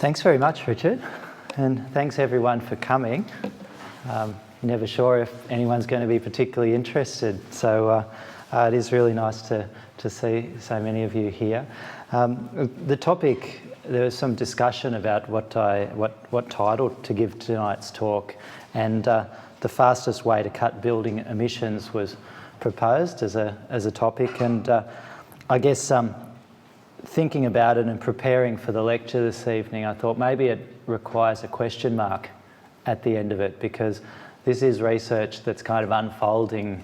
Thanks very much, Richard, and thanks everyone for coming. Never sure if anyone's going to be particularly interested, so it is really nice to see so many of you here. The topic, there was some discussion about what title to give tonight's talk, and the fastest way to cut building emissions was proposed as a topic, and I guess thinking about it and preparing for the lecture this evening, I thought maybe it requires a question mark at the end of it, because this is research that's kind of unfolding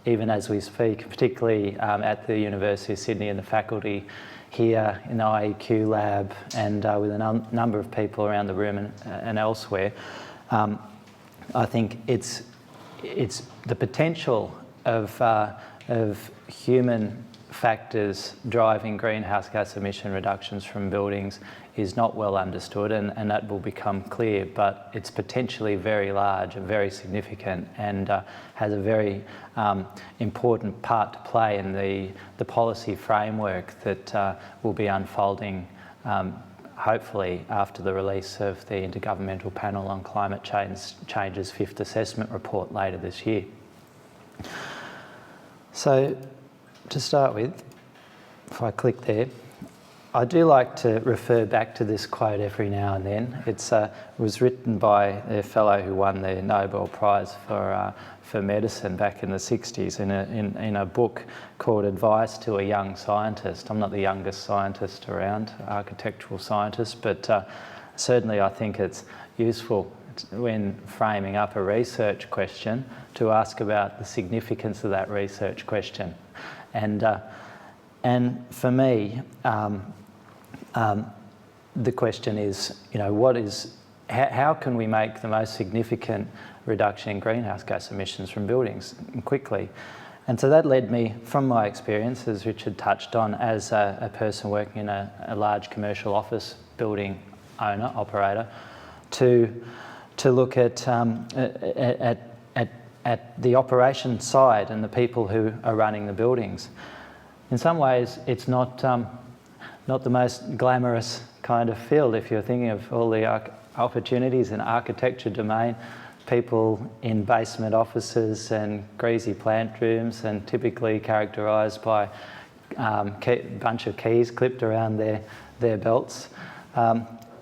even as we speak, particularly at the University of Sydney and the faculty here in the IEQ lab, and with a number of people around the room and elsewhere. I think it's the potential of human factors driving greenhouse gas emission reductions from buildings is not well understood, and that will become clear, but it's potentially very large and very significant, and has a very important part to play in the policy framework that will be unfolding hopefully after the release of the Intergovernmental Panel on Climate Change's fifth assessment report later this year. So, to start with, if I click there, I do like to refer back to this quote every now and then. It was written by a fellow who won the Nobel Prize for medicine back in the 60s in a book called Advice to a Young Scientist. I'm not the youngest scientist around, architectural scientist, but certainly I think it's useful when framing up a research question to ask about the significance of that research question. And for me, the question is, how can we make the most significant reduction in greenhouse gas emissions from buildings quickly? And so that led me, from my experience, as Richard touched on, as a person working in a large commercial office building owner, operator, to look at the operation side and the people who are running the buildings. In some ways, it's not the most glamorous kind of field. If you're thinking of all the opportunities in architecture domain, people in basement offices and greasy plant rooms, and typically characterised by a bunch of keys clipped around their belts.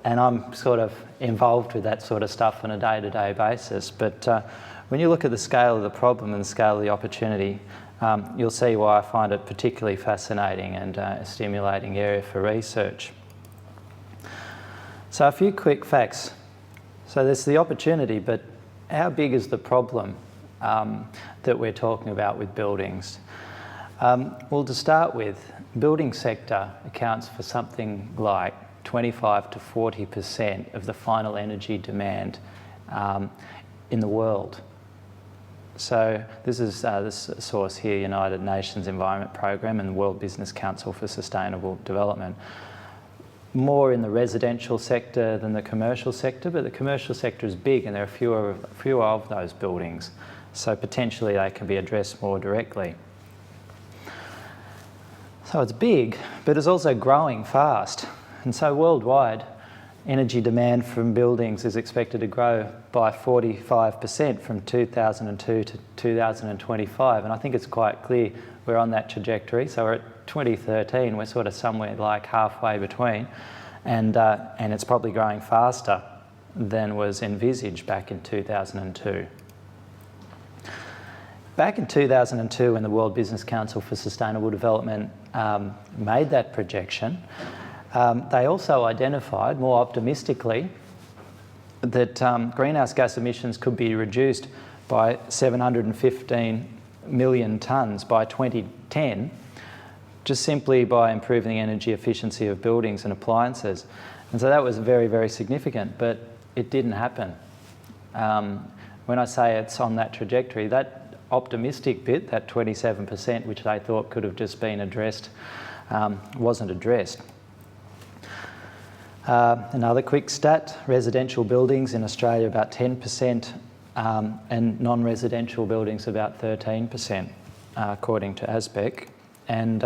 And I'm sort of involved with that sort of stuff on a day-to-day basis. But when you look at the scale of the problem and the scale of the opportunity, you'll see why I find it particularly fascinating and a stimulating area for research. So a few quick facts. So there's the opportunity, but how big is the problem that we're talking about with buildings? Well, to start with, building sector accounts for something like 25 to 40% of the final energy demand in the world. So this is this source here, United Nations Environment Programme and the World Business Council for Sustainable Development. More in the residential sector than the commercial sector, but the commercial sector is big and there are fewer of those buildings. So potentially they can be addressed more directly. So it's big, but it's also growing fast. And so worldwide, energy demand from buildings is expected to grow by 45% from 2002 to 2025. And I think it's quite clear we're on that trajectory. So we're at 2013, we're sort of somewhere like halfway between. And it's probably growing faster than was envisaged back in 2002. Back in 2002, when the World Business Council for Sustainable Development made that projection, they also identified, more optimistically, that greenhouse gas emissions could be reduced by 715 million tonnes by 2010, just simply by improving the energy efficiency of buildings and appliances. And so that was very, very significant, but it didn't happen. When I say it's on that trajectory, that optimistic bit, that 27%, which they thought could have just been addressed, wasn't addressed. Another quick stat, residential buildings in Australia about 10% and non-residential buildings about 13%, according to ASPEC. And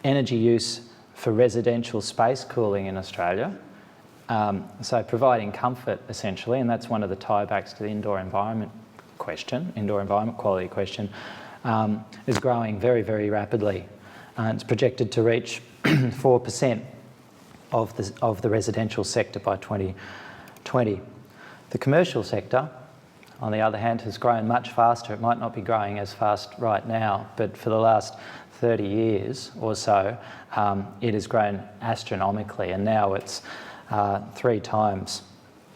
energy use for residential space cooling in Australia So providing comfort, essentially, and that's one of the tiebacks to the indoor environment quality question, is growing very, very rapidly. It's projected to reach 4% of the residential sector by 2020. The commercial sector, on the other hand, has grown much faster. It might not be growing as fast right now, but for the last 30 years or so, it has grown astronomically, and now it's 3 times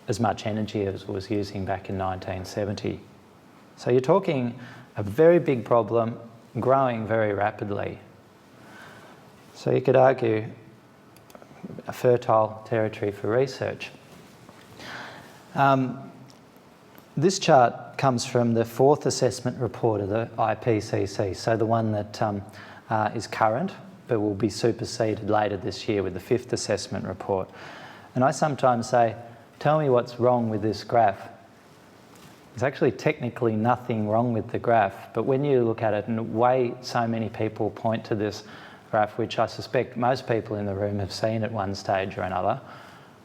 as much energy as it was using back in 1970. So you're talking a very big problem, growing very rapidly. So you could argue a fertile territory for research. This chart comes from the 4th assessment report of the IPCC, so the one that is current but will be superseded later this year with the 5th assessment report. And I sometimes say, tell me what's wrong with this graph. There's actually technically nothing wrong with the graph, but when you look at it, and the way so many people point to this graph, which I suspect most people in the room have seen at one stage or another,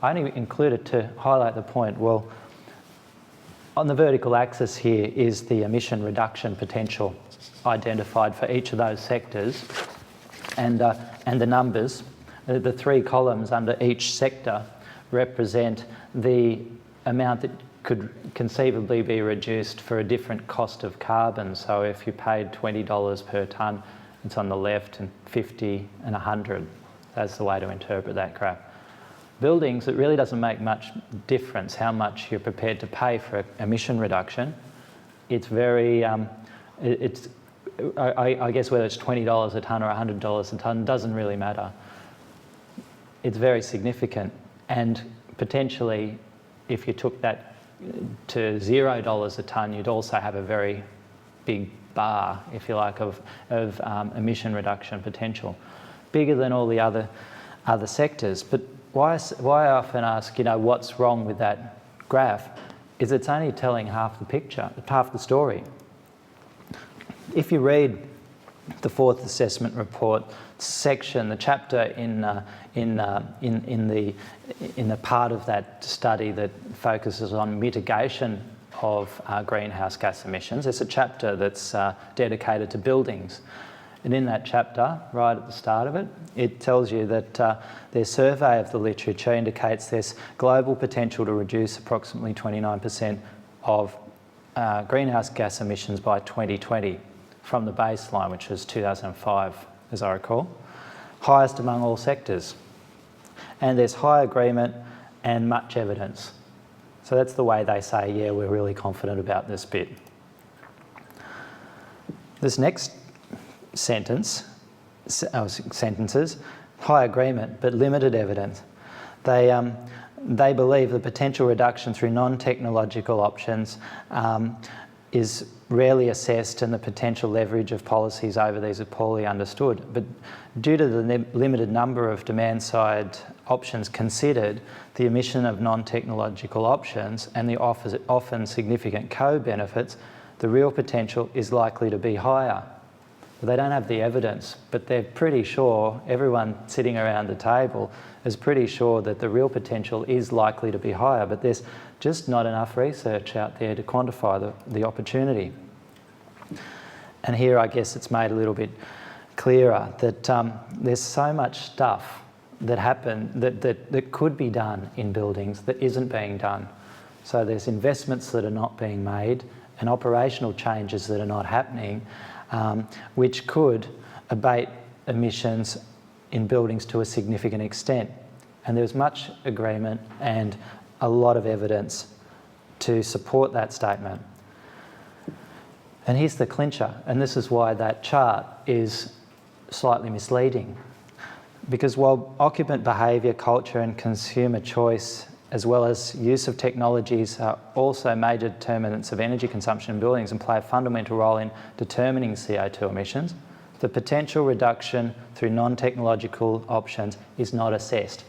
I only include it to highlight the point. Well, on the vertical axis here is the emission reduction potential identified for each of those sectors, and the numbers, the 3 columns under each sector, represent the amount that could conceivably be reduced for a different cost of carbon. So if you paid $20 per tonne, it's on the left, and 50 and 100. That's the way to interpret that graph. Buildings, it really doesn't make much difference how much you're prepared to pay for emission reduction. It's very, I guess whether it's $20 a tonne or $100 a tonne doesn't really matter. It's very significant, and potentially if you took that to $0 a tonne, you'd also have a very big bar, if you like, of emission reduction potential, bigger than all the other sectors. But why I often ask, what's wrong with that graph, is it's only telling half the picture, half the story. If you read the 4th assessment report section, the chapter in the part of that study that focuses on mitigation of greenhouse gas emissions, there's a chapter that's dedicated to buildings. And in that chapter, right at the start of it, it tells you that their survey of the literature indicates there's global potential to reduce approximately 29% of greenhouse gas emissions by 2020 from the baseline, which was 2005, as I recall. Highest among all sectors. And there's high agreement and much evidence. So that's the way they say, yeah, we're really confident about this bit. This next sentences, high agreement but limited evidence. They believe the potential reduction through non-technological options is rarely assessed, and the potential leverage of policies over these are poorly understood. But due to the limited number of demand-side options considered, the omission of non-technological options and the often significant co-benefits, the real potential is likely to be higher. They don't have the evidence, but they're pretty sure, everyone sitting around the table is pretty sure that the real potential is likely to be higher, but there's just not enough research out there to quantify the opportunity. And here I guess it's made a little bit clearer that there's so much stuff that that could be done in buildings that isn't being done. So there's investments that are not being made and operational changes that are not happening, which could abate emissions in buildings to a significant extent. And there's much agreement and a lot of evidence to support that statement. And here's the clincher, and this is why that chart is slightly misleading. Because while occupant behaviour, culture and consumer choice, as well as use of technologies, are also major determinants of energy consumption in buildings and play a fundamental role in determining CO2 emissions, the potential reduction through non-technological options is not assessed.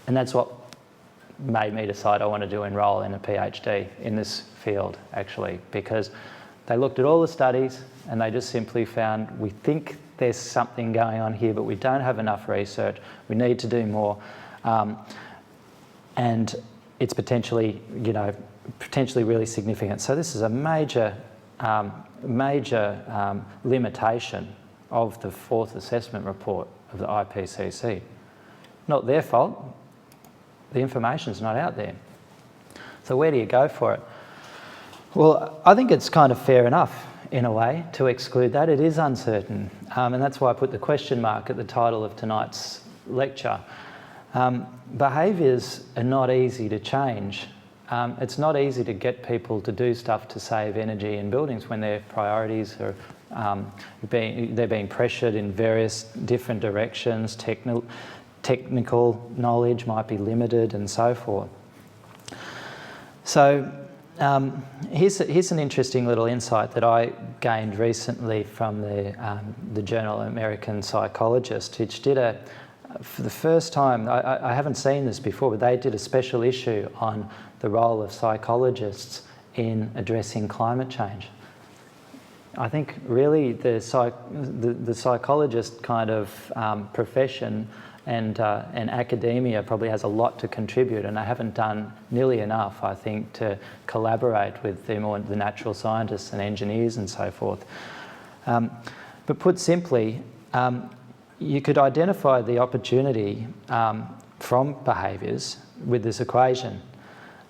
And that's what made me decide I want to enrol in a PhD in this field, actually, because they looked at all the studies and they just simply found, we think there's something going on here, but we don't have enough research. We need to do more. and it's potentially really significant. So this is a major limitation of the fourth assessment report of the IPCC. Not their fault. The information's not out there. So where do you go for it? Well, I think it's kind of fair enough, in a way, to exclude that. It is uncertain, and that's why I put the question mark at the title of tonight's lecture. Behaviours are not easy to change. It's not easy to get people to do stuff to save energy in buildings when their priorities are they're being pressured in various different directions. Technical knowledge might be limited, and so forth. So here's an interesting little insight that I gained recently from the journal American Psychologist, which did for the first time, I haven't seen this before, but they did a special issue on the role of psychologists in addressing climate change. I think really the psychologist kind of profession and academia probably has a lot to contribute, and they haven't done nearly enough, I think, to collaborate with the natural scientists and engineers and so forth. But put simply, you could identify the opportunity from behaviours with this equation.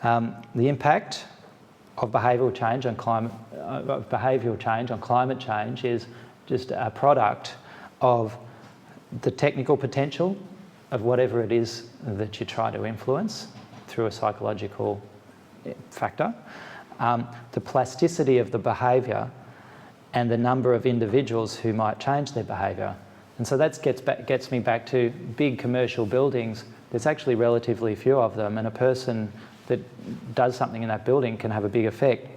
The impact of behavioural change on climate change is just a product of the technical potential of whatever it is that you try to influence through a psychological factor, the plasticity of the behaviour, and the number of individuals who might change their behaviour. And so that gets me back to big commercial buildings. There's actually relatively few of them, and a person that does something in that building can have a big effect.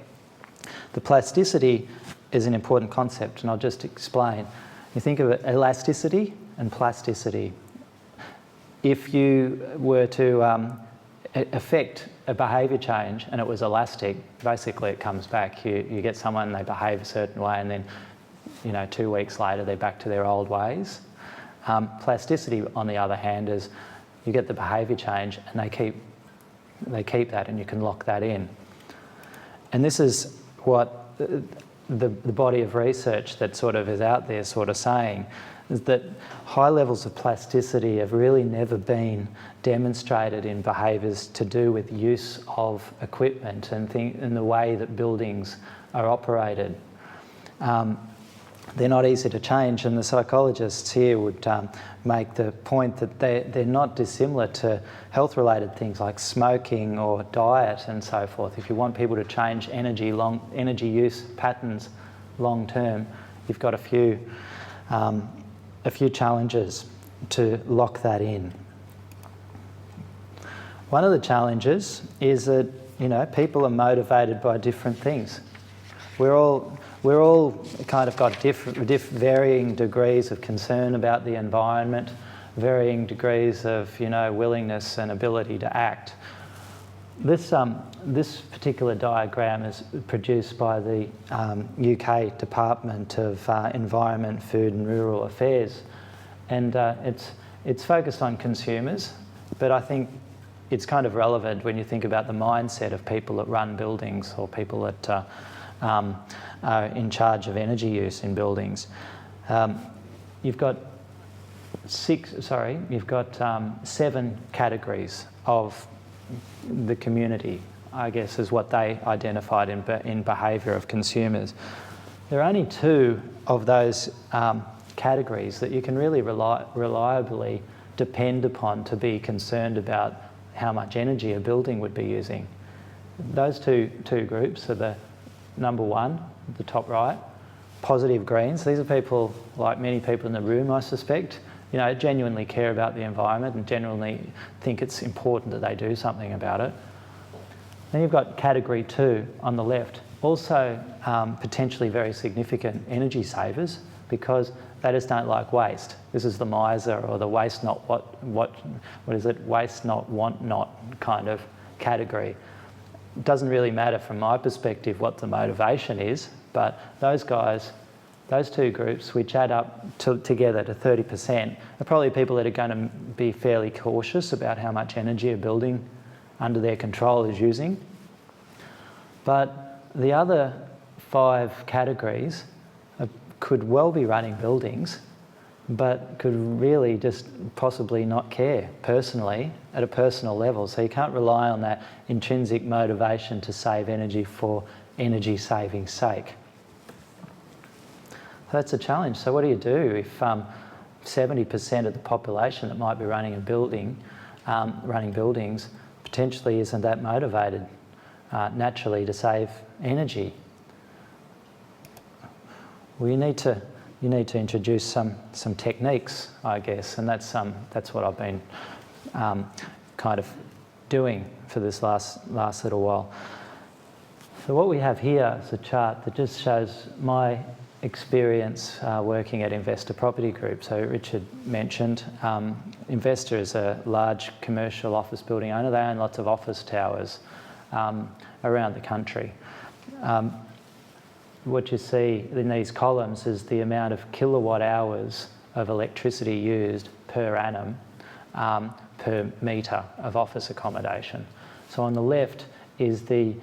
The plasticity is an important concept, and I'll just explain. You think of it, elasticity and plasticity. If you were to affect a behaviour change and it was elastic, basically it comes back. You get someone, they behave a certain way, and then 2 weeks later they're back to their old ways. Plasticity, on the other hand, is you get the behaviour change and they keep that, and you can lock that in. And this is what the body of research that sort of is out there sort of saying, is that high levels of plasticity have really never been demonstrated in behaviours to do with use of equipment and the way that buildings are operated. They're not easy to change, and the psychologists here would make the point that they're not dissimilar to health-related things like smoking or diet and so forth. If you want people to change energy use patterns long term, you've got a few challenges to lock that in. One of the challenges is that people are motivated by different things. We're all kind of got varying degrees of concern about the environment, varying degrees of willingness and ability to act. This particular diagram is produced by the UK Department of Environment, Food and Rural Affairs, and it's focused on consumers, but I think it's kind of relevant when you think about the mindset of people that run buildings or people that are in charge of energy use in buildings. You've got 7 categories of the community, I guess, is what they identified in behaviour of consumers. There are only 2 of those categories that you can really reliably depend upon to be concerned about how much energy a building would be using. Those two groups are the number 1, the top right, positive greens. These are people, like many people in the room, I suspect, genuinely care about the environment and genuinely think it's important that they do something about it. Then you've got category 2 on the left, also potentially very significant energy savers because they just don't like waste. This is the miser or the waste not waste not want not kind of category. It doesn't really matter from my perspective what the motivation is, but those guys, those 2 groups, which add up together to 30%, are probably people that are going to be fairly cautious about how much energy a building under their control is using. But the other 5 categories could well be running buildings, but could really just possibly not care personally at a personal level. So you can't rely on that intrinsic motivation to save energy for energy saving's sake. So that's a challenge. So what do you do if 70% of the population that might be running a building, running buildings, potentially isn't that motivated naturally to save energy? Well, you need to introduce some techniques, I guess, and that's what I've been kind of doing for this last little while. So what we have here is a chart that just shows my experience working at Investor Property Group. So Richard mentioned Investor is a large commercial office building owner. They own lots of office towers around the country. What you see in these columns is the amount of kilowatt hours of electricity used per annum per metre of office accommodation. So on the left is the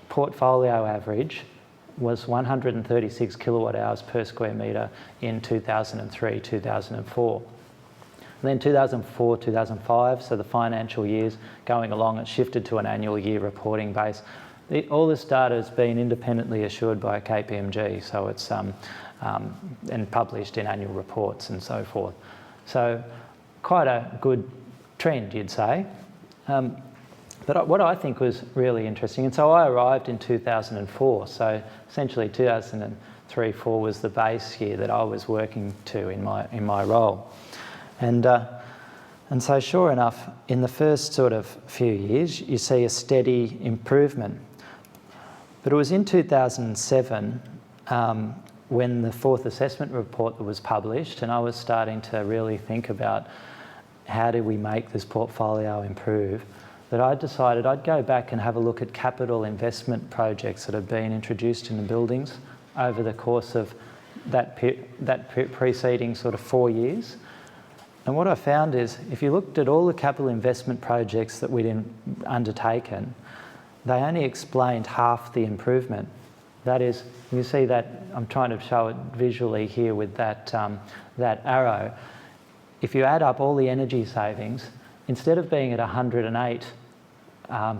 portfolio average was 136 kilowatt hours per square metre in 2003, 2004. And then 2004, 2005, so the financial years going along, it shifted to an annual year reporting base. All this data has been independently assured by KPMG, so it's and published in annual reports and so forth. So quite a good trend, you'd say. But what I think was really interesting, and so I arrived in 2004, so essentially 2003-04 was the base year that I was working to in my role. And so sure enough, in the first sort of few years, you see a steady improvement. But it was in 2007 when the 4th assessment report was published, and I was starting to really think about how do we make this portfolio improve, that I decided I'd go back and have a look at capital investment projects that have been introduced in the buildings over the course of that preceding sort of 4 years. And what I found is, if you looked at all the capital investment projects that we'd undertaken, they only explained half the improvement. That is, you see that, I'm trying to show it visually here with that arrow. If you add up all the energy savings, instead of being at 108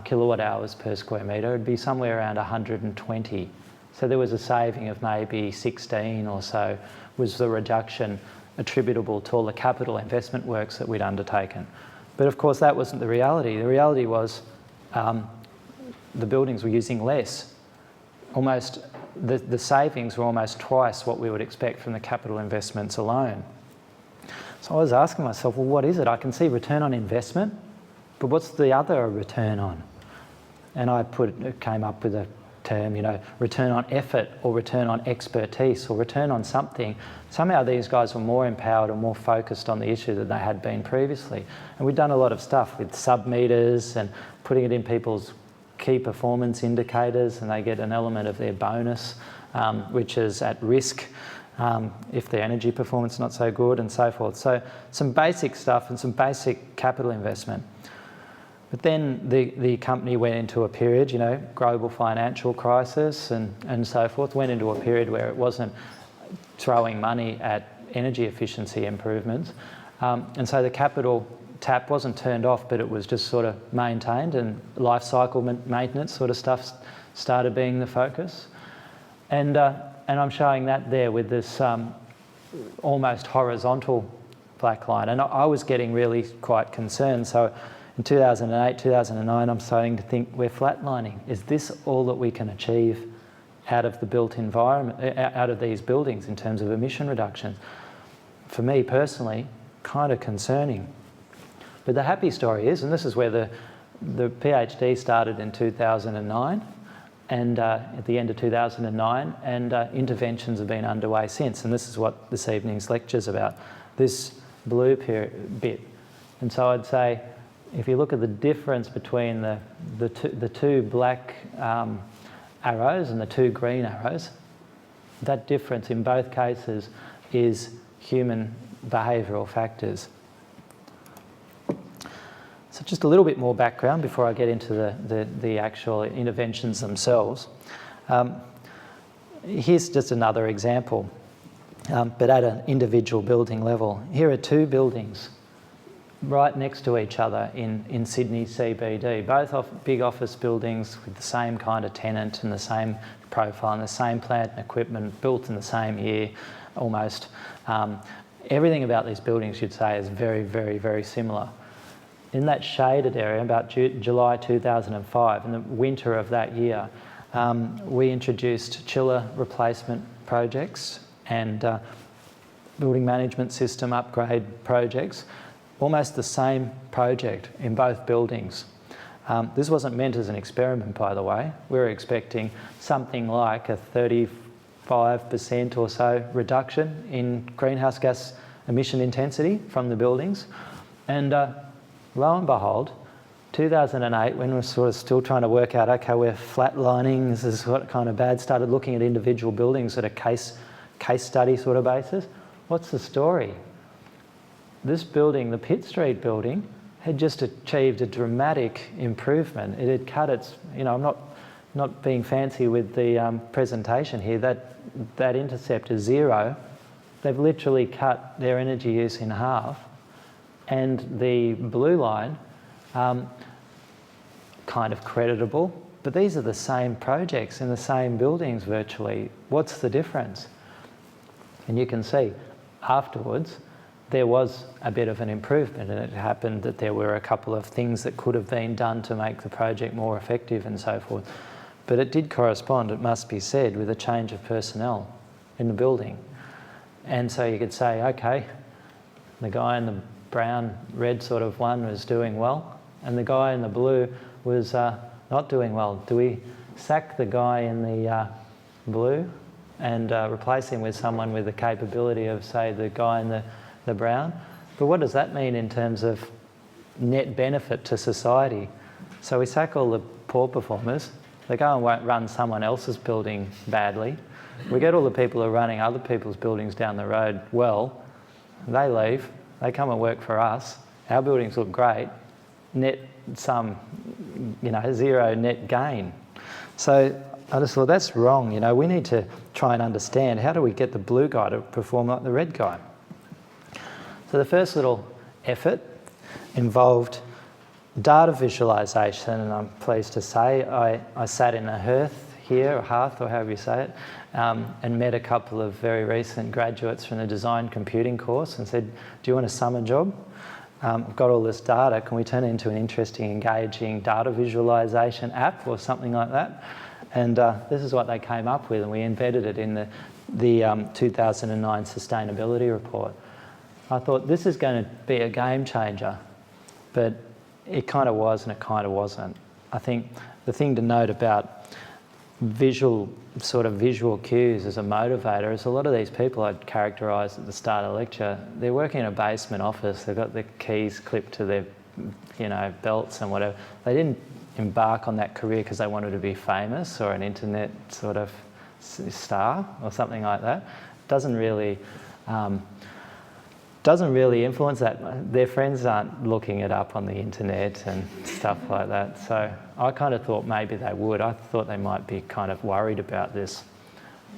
kilowatt hours per square metre, it'd be somewhere around 120. So there was a saving of maybe 16 or so was the reduction attributable to all the capital investment works that we'd undertaken. But of course that wasn't the reality. The reality was the buildings were using less. Almost, the savings were almost twice what we would expect from the capital investments alone. So I was asking myself, well, what is it? I can see return on investment, but what's the other return on? And I came up with a term, return on effort or return on expertise or return on something. Somehow these guys were more empowered or more focused on the issue than they had been previously. And we'd done a lot of stuff with sub-meters and putting it in people's key performance indicators, and they get an element of their bonus, which is at risk if their energy performance is not so good and so forth. So some basic stuff and some basic capital investment. But then the company went into a period, global financial crisis and so forth, went into a period where it wasn't throwing money at energy efficiency improvements. And so the capital tap wasn't turned off, but it was just sort of maintained, and life cycle maintenance sort of stuff started being the focus. And I'm showing that there with this almost horizontal black line. And I was getting really quite concerned. So in 2008, 2009, I'm starting to think we're flatlining. Is this all that we can achieve out of the built environment, out of these buildings in terms of emission reductions? For me personally, kind of concerning. But the happy story is, and this is where the PhD started in 2009, and at the end of 2009, and interventions have been underway since. And this is what this evening's lecture is about, this blue bit. And so I'd say, if you look at the difference between the two black arrows and the two green arrows, that difference in both cases is human behavioural factors. So just a little bit more background before I get into the actual interventions themselves. Here's just another example, but at an individual building level. Here are two buildings right next to each other in Sydney CBD, both big office buildings with the same kind of tenant and the same profile and the same plant and equipment, built in the same year almost. Everything about these buildings, you'd say, is very, very, very similar. In that shaded area, about July 2005, in the winter of that year, we introduced chiller replacement projects and building management system upgrade projects, almost the same project in both buildings. This wasn't meant as an experiment, by the way. We were expecting something like a 35% or so reduction in greenhouse gas emission intensity from the buildings. And lo and behold, 2008, when we were sort of still trying to work out, okay, we're flatlining, this is what kind of bad, started looking at individual buildings at a case study sort of basis. What's the story? This building, the Pitt Street building, had just achieved a dramatic improvement. It had cut its, I'm not being fancy with the presentation here, that intercept is 0. They've literally cut their energy use in half. And the blue line, kind of creditable, but these are the same projects in the same buildings virtually. What's the difference? And you can see afterwards there was a bit of an improvement, and it happened that there were a couple of things that could have been done to make the project more effective and so forth. But it did correspond, it must be said, with a change of personnel in the building. And so you could say, okay, the guy in the brown, red sort of one was doing well, and the guy in the blue was not doing well. Do we sack the guy in the blue and replace him with someone with the capability of, say, the guy in the brown? But what does that mean in terms of net benefit to society? So we sack all the poor performers, they go and run someone else's building badly. We get all the people who are running other people's buildings down the road well, they leave, they come and work for us, our buildings look great, net sum, 0 net gain. So I just thought that's wrong, we need to try and understand, how do we get the blue guy to perform like the red guy? So the first little effort involved data visualisation, and I'm pleased to say I sat in a hearth here, or hearth, or however you say it, and met a couple of very recent graduates from the design computing course and said, do you want a summer job? I've got all this data, can we turn it into an interesting, engaging data visualisation app or something like that? And this is what they came up with, and we embedded it in the 2009 sustainability report. I thought this is going to be a game changer, but it kind of was and it kind of wasn't. I think the thing to note about visual cues as a motivator is a lot of these people I'd characterised at the start of the lecture, they're working in a basement office, they've got their keys clipped to their belts and whatever. They didn't embark on that career because they wanted to be famous or an internet sort of star or something like that. Doesn't really influence that. Their friends aren't looking it up on the internet and stuff like that. So I kind of thought maybe they would. I thought they might be kind of worried about this.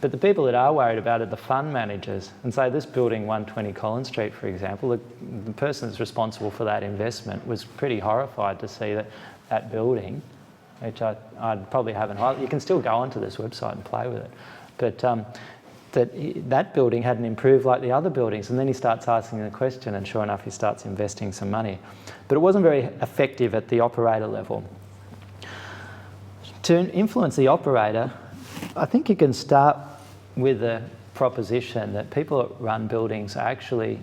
But the people that are worried about it are the fund managers. And so this building, 120 Collins Street, for example, the person that's responsible for that investment was pretty horrified to see that building, which I'd probably haven't highlighted. You can still go onto this website and play with it. But that building hadn't improved like the other buildings, and then he starts asking the question, and sure enough he starts investing some money. But it wasn't very effective at the operator level. To influence the operator, I think you can start with the proposition that people that run buildings are actually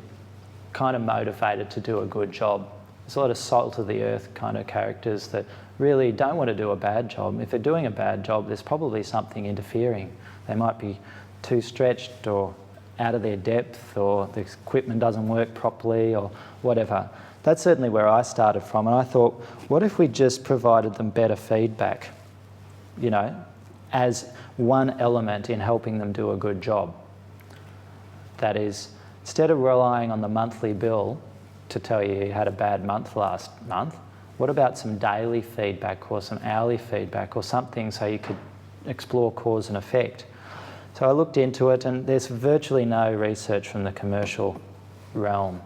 kind of motivated to do a good job. There's a lot of salt of the earth kind of characters that really don't want to do a bad job. If they're doing a bad job, there's probably something interfering. They might be too stretched or out of their depth, or the equipment doesn't work properly or whatever. That's certainly where I started from, and I thought, what if we just provided them better feedback, as one element in helping them do a good job? That is, instead of relying on the monthly bill to tell you you had a bad month last month, What about some daily feedback or some hourly feedback or something so you could explore cause and effect? So I looked into it, and there's virtually no research from the commercial realm.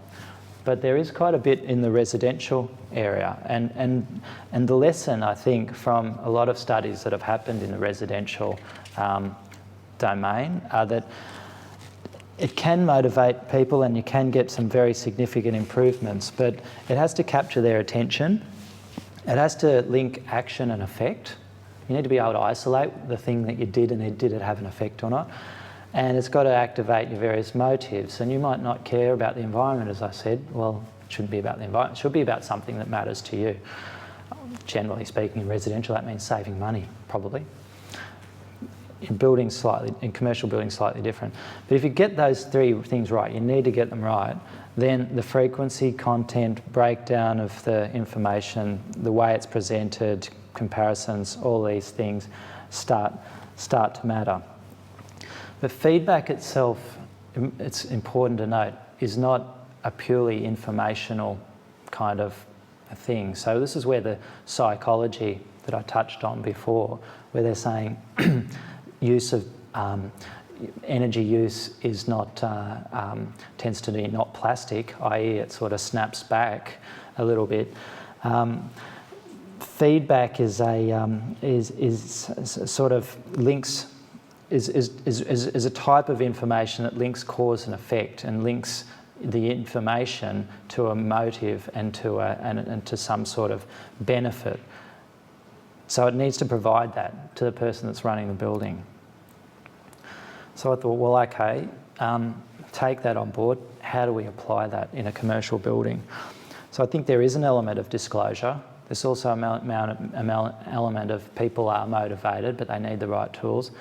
But there is quite a bit in the residential area. And the lesson, I think, from a lot of studies that have happened in the residential domain are that it can motivate people and you can get some very significant improvements, but it has to capture their attention. It has to link action and effect. You need to be able to isolate the thing that you did and did it have an effect or not. And it's got to activate your various motives. And you might not care about the environment, as I said. Well, it shouldn't be about the environment. It should be about something that matters to you. Generally speaking, in residential, that means saving money, probably. In commercial buildings, slightly different. But if you get those three things right, you need to get them right, then the frequency, content, breakdown of the information, the way it's presented, comparisons, all these things start to matter. But feedback itself, it's important to note, is not a purely informational kind of a thing. So this is where the psychology that I touched on before, where they're saying use of energy use is not tends to be not plastic, i.e. it sort of snaps back a little bit. Feedback is sort of links is a type of information that links cause and effect and links the information to a motive and to some sort of benefit. So it needs to provide that to the person that's running the building. So I thought, well, okay, take that on board. How do we apply that in a commercial building? So I think there is an element of disclosure. There's also an element of people are motivated, but they need the right tools.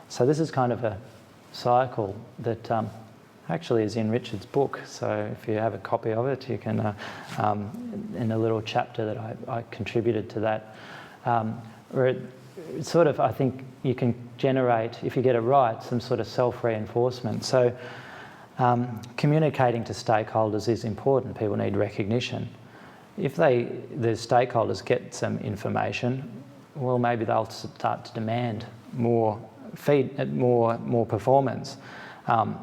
So this is kind of a cycle that actually is in Richard's book. So if you have a copy of it, you can, in a little chapter that I contributed to that, where it sort of, I think you can generate, if you get it right, some sort of self-reinforcement. So communicating to stakeholders is important. People need recognition. If the stakeholders get some information, well, maybe they'll start to demand more performance.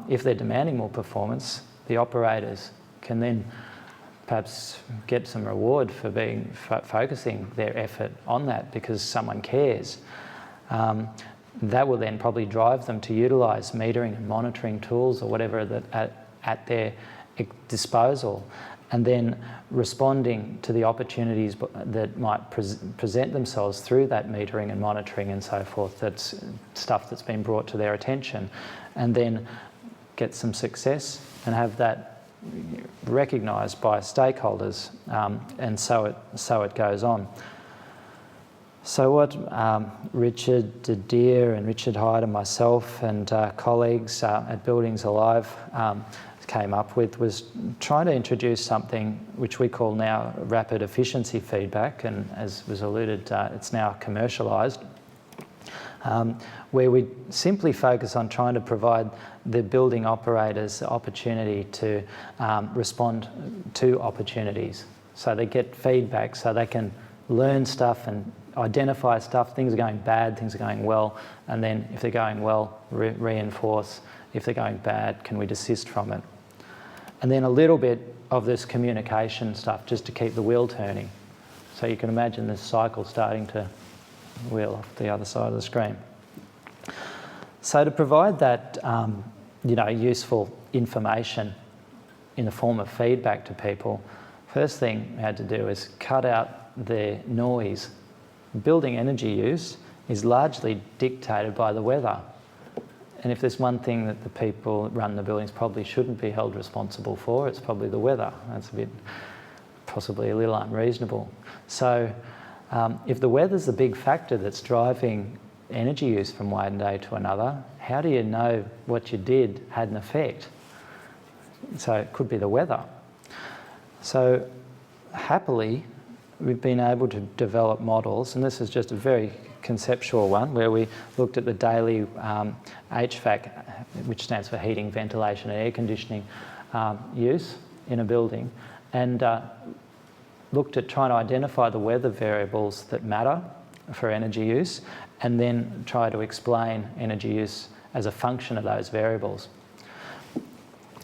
If they're demanding more performance, the operators can then perhaps get some reward for focusing their effort on that because someone cares. That will then probably drive them to utilise metering and monitoring tools or whatever that at their disposal, and then responding to the opportunities that might present themselves through that metering and monitoring and so forth. That's stuff that's been brought to their attention, and then get some success and have that recognised by stakeholders, and so it goes on. So what Richard Deere and Richard Hyde and myself and colleagues at Buildings Alive came up with was trying to introduce something which we call now rapid efficiency feedback, and as was alluded, it's now commercialised, where we simply focus on trying to provide the building operators the opportunity to respond to opportunities. So they get feedback so they can learn stuff and identify stuff, things are going bad, things are going well, and then if they're going well, reinforce. If they're going bad, can we desist from it? And then a little bit of this communication stuff just to keep the wheel turning. So you can imagine this cycle starting to wheel off the other side of the screen. So to provide that useful information in the form of feedback to people, first thing we had to do is cut out the noise. Building energy use is largely dictated by the weather. And if there's one thing that the people that run the buildings probably shouldn't be held responsible for, it's probably the weather. That's possibly a little unreasonable. So if the weather's the big factor that's driving energy use from one day to another, how do you know what you did had an effect? So it could be the weather. So happily, we've been able to develop models, and this is just a very conceptual one, where we looked at the daily HVAC, which stands for heating, ventilation and air conditioning use in a building, and looked at trying to identify the weather variables that matter for energy use, and then try to explain energy use as a function of those variables.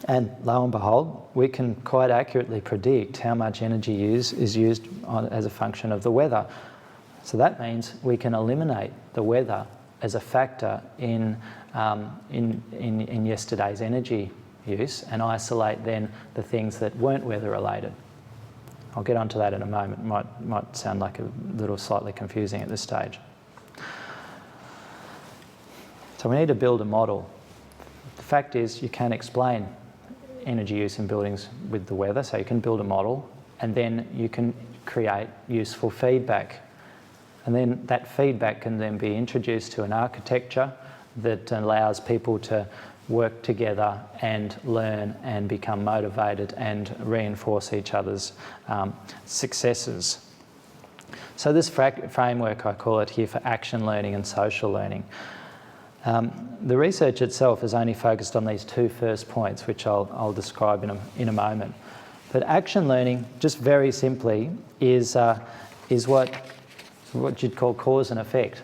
And lo and behold, we can quite accurately predict how much energy is used as a function of the weather. So that means we can eliminate the weather as a factor in yesterday's energy use, and isolate then the things that weren't weather related. I'll get onto that in a moment. Might sound like a little slightly confusing at this stage. So we need to build a model. The fact is, you can explain energy use in buildings with the weather, so you can build a model, and then you can create useful feedback. And then that feedback can then be introduced to an architecture that allows people to work together and learn and become motivated and reinforce each other's successes. So this framework, I call it here, for action learning and social learning. The research itself is only focused on these two first points, which I'll describe in a moment. But action learning, just very simply, is what you'd call cause and effect.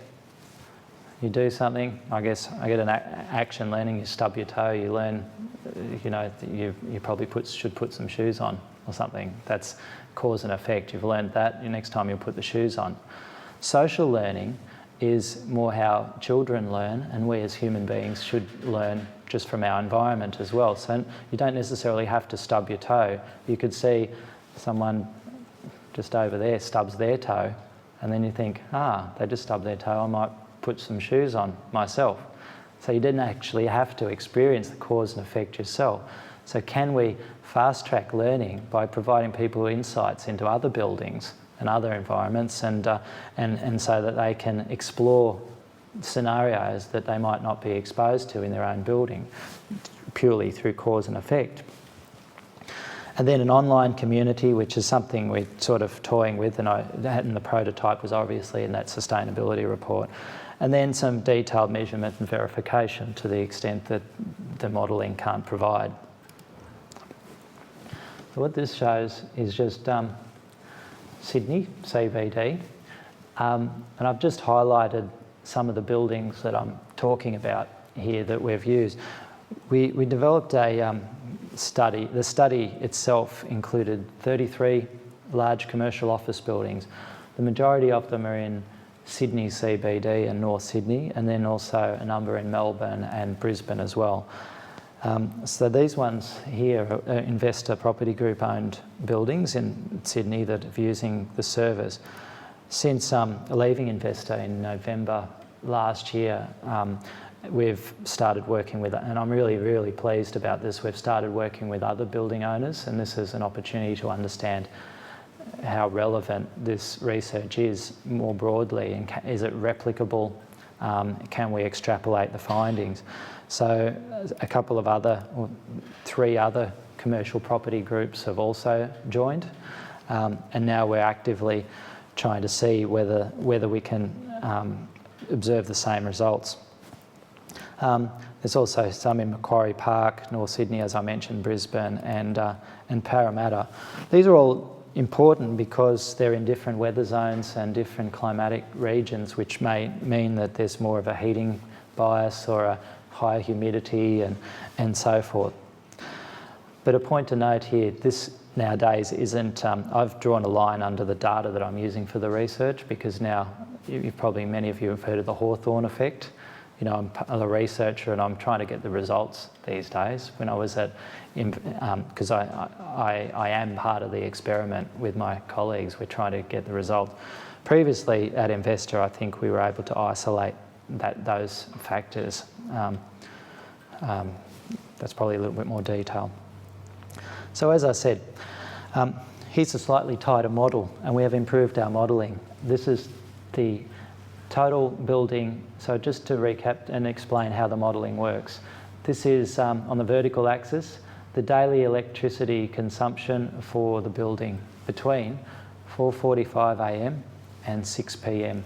You do something, I get an action learning, you stub your toe, you learn, you probably should put some shoes on or something. That's cause and effect. You've learned that, next time you'll put the shoes on. Social learning is more how children learn, and we as human beings should learn just from our environment as well. So you don't necessarily have to stub your toe. You could see someone just over there stubs their toe, and then you think, they just stubbed their toe, I might put some shoes on myself. So you didn't actually have to experience the cause and effect yourself. So can we fast track learning by providing people insights into other buildings and other environments, and so that they can explore scenarios that they might not be exposed to in their own building, purely through cause and effect. And then an online community, which is something we're sort of toying with, and the prototype was obviously in that sustainability report. And then some detailed measurement and verification to the extent that the modelling can't provide. So what this shows is just Sydney, CBD, and I've just highlighted some of the buildings that I'm talking about here that we've used. We developed a study. The study itself included 33 large commercial office buildings. The majority of them are in Sydney CBD and North Sydney, and then also a number in Melbourne and Brisbane as well. So these ones here are investor property group owned buildings in Sydney that are using the service. Since leaving Investor in November last year, we've started working with, and I'm really, really pleased about this, we've started working with other building owners, and this is an opportunity to understand how relevant this research is more broadly, and is it replicable? Can we extrapolate the findings? So a couple of other, or 3 other commercial property groups have also joined, and now we're actively trying to see whether we can observe the same results. There's also some in Macquarie Park, North Sydney, as I mentioned, Brisbane, and Parramatta. These are all important because they're in different weather zones and different climatic regions, which may mean that there's more of a heating bias or a higher humidity and so forth. But a point to note here, this nowadays isn't, I've drawn a line under the data that I'm using for the research, because now many of you have heard of the Hawthorne effect. I'm a researcher and I'm trying to get the results these days. When I was because I am part of the experiment with my colleagues, we're trying to get the results. Previously at Investor, I think we were able to isolate those factors. That's probably a little bit more detail. So as I said, here's a slightly tighter model, and we have improved our modelling. This is the total building. So just to recap and explain how the modelling works. This is, on the vertical axis, the daily electricity consumption for the building between 4:45 a.m. and 6 p.m.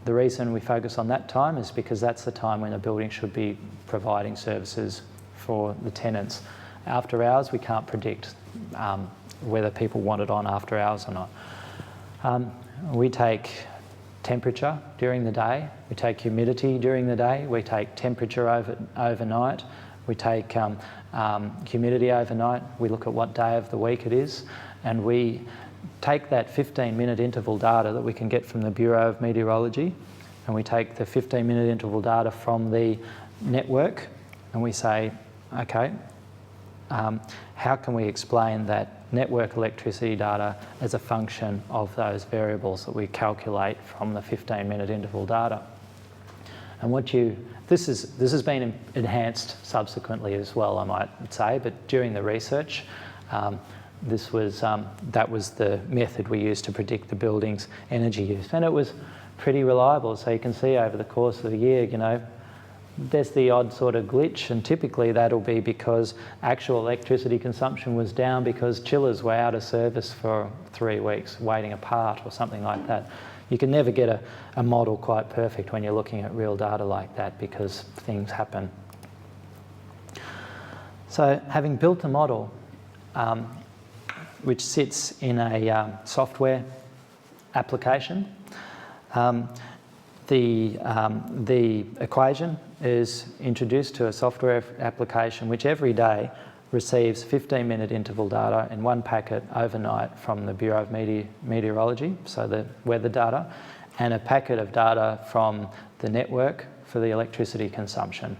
The reason we focus on that time is because that's the time when the building should be providing services for the tenants. After hours, we can't predict whether people want it on after hours or not. We take temperature during the day, we take humidity during the day, we take temperature overnight, we take humidity overnight, we look at what day of the week it is, and we take that 15-minute interval data that we can get from the Bureau of Meteorology, and we take the 15-minute interval data from the network, and we say, okay, how can we explain that network electricity data as a function of those variables that we calculate from the 15-minute interval data? And this has been enhanced subsequently as well, I might say, but during the research, that was the method we used to predict the building's energy use, and it was pretty reliable. So you can see over the course of the year, you know, there's the odd sort of glitch, and typically that'll be because actual electricity consumption was down because chillers were out of service for 3 weeks, waiting a part or something like that. You can never get a model quite perfect when you're looking at real data like that because things happen. So having built a model which sits in a software application, the equation is introduced to a software application which every day receives 15-minute interval data in one packet overnight from the Bureau of Meteorology, so the weather data, and a packet of data from the network for the electricity consumption.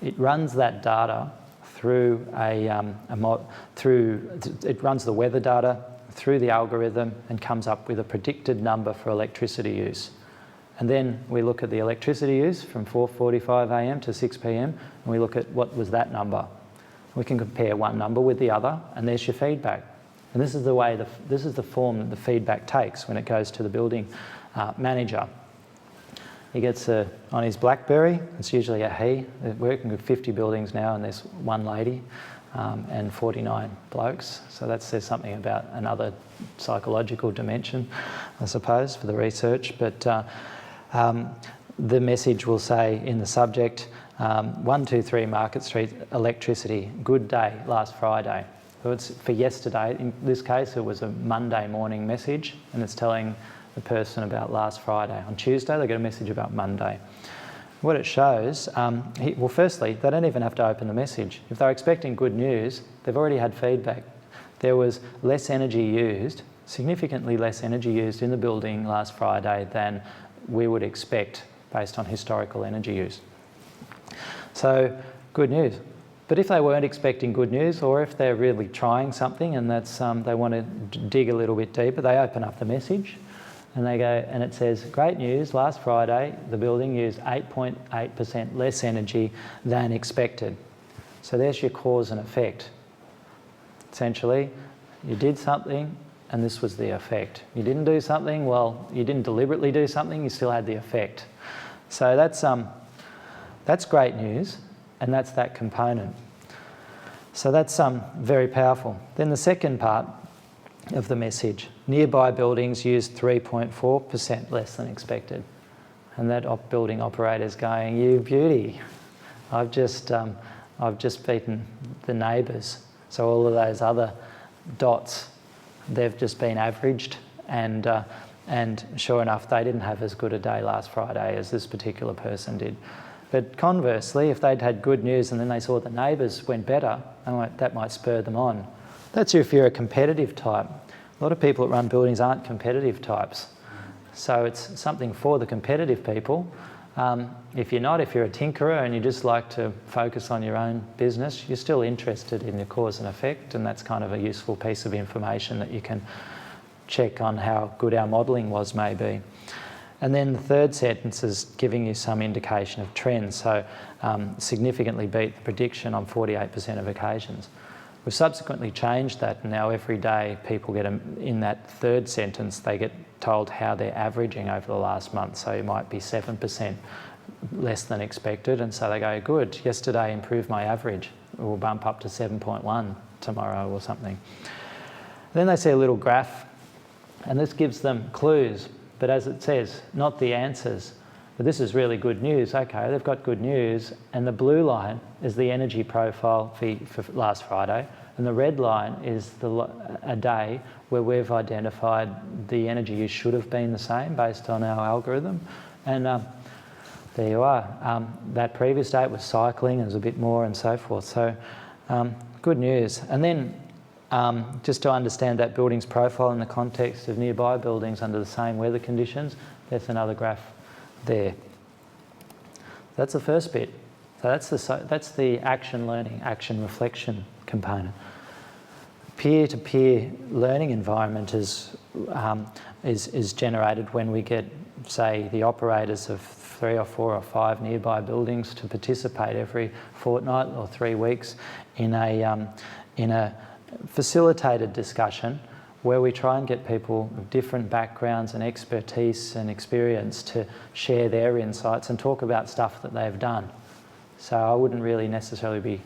It runs that data through it runs the weather data through the algorithm and comes up with a predicted number for electricity use. And then we look at the electricity use from 4:45 a.m. to 6 p.m. and we look at what was that number. We can compare one number with the other, and there's your feedback. And this is the way this is the form that the feedback takes when it goes to the building manager. He gets on his BlackBerry. It's usually a he. They're working with 50 buildings now, and there's one lady and 49 blokes. So that says something about another psychological dimension, I suppose, for the research. But the message will say in the subject, 123 Market Street, electricity, good day last Friday. So it's for yesterday. In this case, it was a Monday morning message, and it's telling the person about last Friday. On Tuesday, they get a message about Monday. What it shows, well, firstly, they don't even have to open the message. If they're expecting good news, they've already had feedback. There was less energy used, significantly less energy used in the building last Friday than we would expect based on historical energy use. So, good news. But if they weren't expecting good news, or if they're really trying something and that's they want to dig a little bit deeper, they open up the message and they go, and it says, great news, last Friday the building used 8.8% less energy than expected. So there's your cause and effect. Essentially, you did something and this was the effect. You didn't do something, well, you didn't deliberately do something, you still had the effect. So that's great news, and that's that component. So that's very powerful. Then the second part of the message, nearby buildings used 3.4% less than expected. And that building operator's going, you beauty, I've just beaten the neighbours. So all of those other dots, they've just been averaged, and sure enough, they didn't have as good a day last Friday as this particular person did. But conversely, if they'd had good news and then they saw the neighbours went better, that might spur them on. That's if you're a competitive type. A lot of people that run buildings aren't competitive types. So it's something for the competitive people. If you're not, if you're a tinkerer and you just like to focus on your own business, you're still interested in the cause and effect, and that's kind of a useful piece of information that you can check on how good our modelling was maybe. And then the third sentence is giving you some indication of trends. So significantly beat the prediction on 48% of occasions. We've subsequently changed that, and now every day people get in that third sentence, they get told how they're averaging over the last month. So it might be 7% less than expected, and so they go, good, yesterday improved my average. We'll bump up to 7.1 tomorrow or something. Then they see a little graph, and this gives them clues. But as it says, not the answers. But this is really good news. Okay, they've got good news. And the blue line is the energy profile for last Friday. And the red line is a day where we've identified the energy use should have been the same based on our algorithm. And there you are. That previous date was cycling, it was a bit more and so forth. So good news. And then just to understand that building's profile in the context of nearby buildings under the same weather conditions, there's another graph there. That's the first bit. So that's the action learning, action reflection component. Peer-to-peer learning environment is generated when we get, say, the operators of 3 or 4 or 5 nearby buildings to participate every fortnight or 3 weeks in a facilitated discussion where we try and get people of different backgrounds and expertise and experience to share their insights and talk about stuff that they've done. So I wouldn't really necessarily be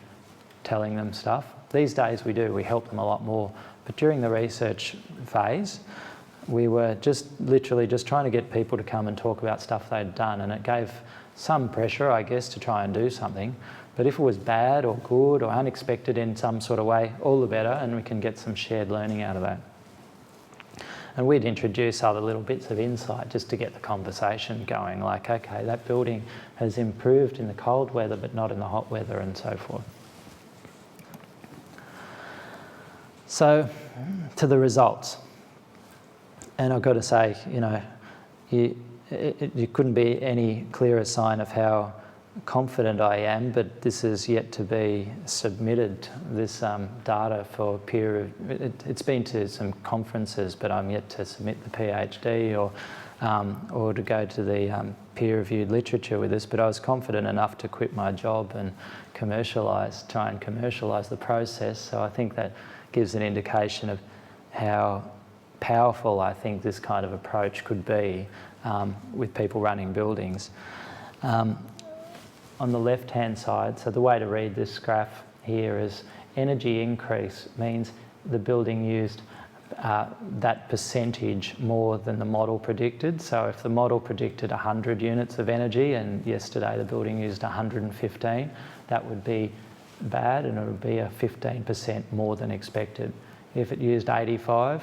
telling them stuff. These days we do, we help them a lot more. But during the research phase, we were literally just trying to get people to come and talk about stuff they'd done, and it gave some pressure, I guess, to try and do something. But if it was bad or good or unexpected in some sort of way, all the better, and we can get some shared learning out of that. And we'd introduce other little bits of insight just to get the conversation going, like, okay, that building has improved in the cold weather but not in the hot weather, and so forth. So, to the results. And I've got to say, you know, you couldn't be any clearer sign of how confident I am, but this is yet to be submitted, this data for peer. It's been to some conferences, but I'm yet to submit the PhD or to go to the peer-reviewed literature with this. But I was confident enough to quit my job and try and commercialise the process. So I think that gives an indication of how powerful I think this kind of approach could be with people running buildings. On the left-hand side, so the way to read this graph here is energy increase means the building used that percentage more than the model predicted. So if the model predicted 100 units of energy and yesterday the building used 115, that would be bad, and it would be a 15% more than expected. If it used 85,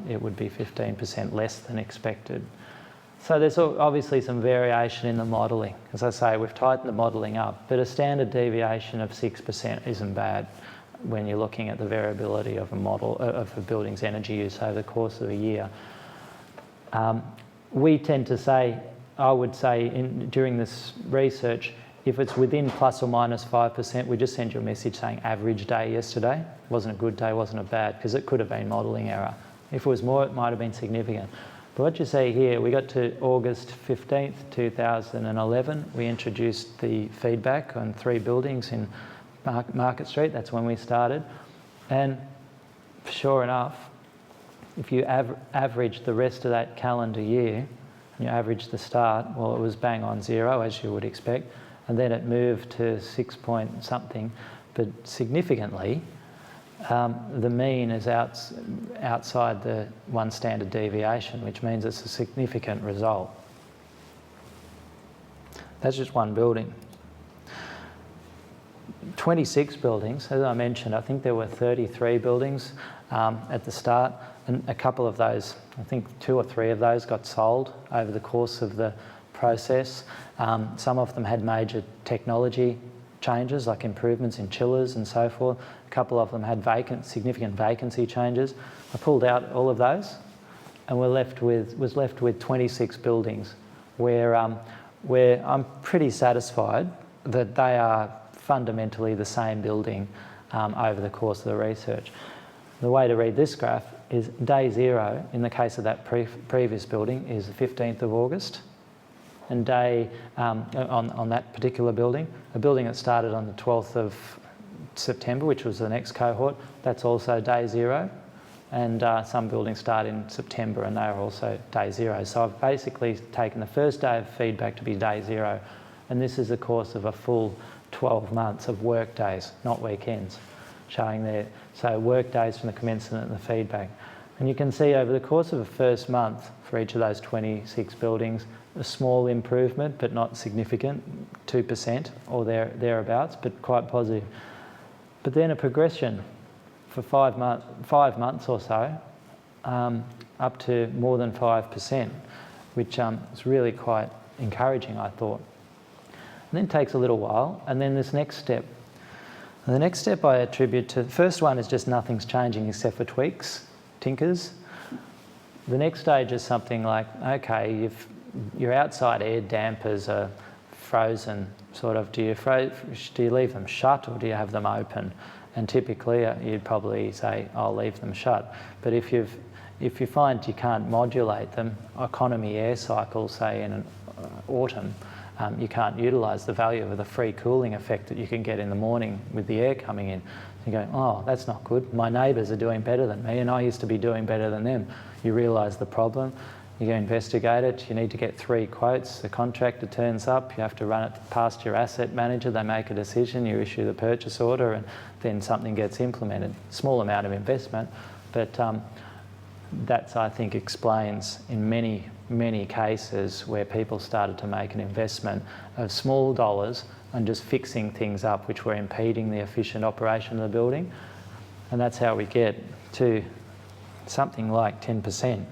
it would be 15% less than expected. So there's obviously some variation in the modelling. As I say, we've tightened the modelling up, but a standard deviation of 6% isn't bad when you're looking at the variability of a model of a building's energy use over the course of a year. We tend to say, I would say during this research, if it's within plus or minus 5%, we just send you a message saying average day yesterday. Wasn't a good day, wasn't a bad, because it could have been modelling error. If it was more, it might have been significant. But what you see here, we got to August 15th, 2011. We introduced the feedback on 3 buildings in Market Street. That's when we started. And sure enough, if you average the rest of that calendar year, and you average the start, well, it was bang on 0, as you would expect. And then it moved to 6 point something. But significantly, the mean is outside the one standard deviation, which means it's a significant result. That's just one building. 26 buildings, as I mentioned, I think there were 33 buildings at the start, and a couple of those, I think 2 or 3 of those got sold over the course of the process. Some of them had major technology changes, like improvements in chillers and so forth. A couple of them had significant vacancy changes. I pulled out all of those, and was left with 26 buildings where I'm pretty satisfied that they are fundamentally the same building over the course of the research. The way to read this graph is day 0 in the case of that previous building is the 15th of August. And day on that particular building, a building that started on the 12th of September, which was the next cohort, that's also day 0. And some buildings start in September and they're also day 0. So I've basically taken the first day of feedback to be day 0. And this is the course of a full 12 months of work days, not weekends, showing there. So work days from the commencement and the feedback. And you can see over the course of the first month for each of those 26 buildings, a small improvement, but not significant, 2% or thereabouts, but quite positive. But then a progression for 5 months or so, up to more than 5%, which is really quite encouraging, I thought. And then it takes a little while, and then this next step. And the next step I attribute to, the first one is just nothing's changing except for tweaks, tinkers. The next stage is something like, okay, your outside air dampers are frozen, sort of, do you leave them shut or do you have them open? And typically you'd probably say, I'll leave them shut. But if you find you can't modulate them, economy air cycles, say in an autumn, you can't utilise the value of the free cooling effect that you can get in the morning with the air coming in. You go, oh, that's not good. My neighbours are doing better than me and I used to be doing better than them. You realise the problem, you go investigate it, you need to get 3 quotes, the contractor turns up, you have to run it past your asset manager, they make a decision, you issue the purchase order and then something gets implemented. Small amount of investment, but that's, I think, explains in many cases where people started to make an investment of small dollars and just fixing things up which were impeding the efficient operation of the building. And that's how we get to something like 10%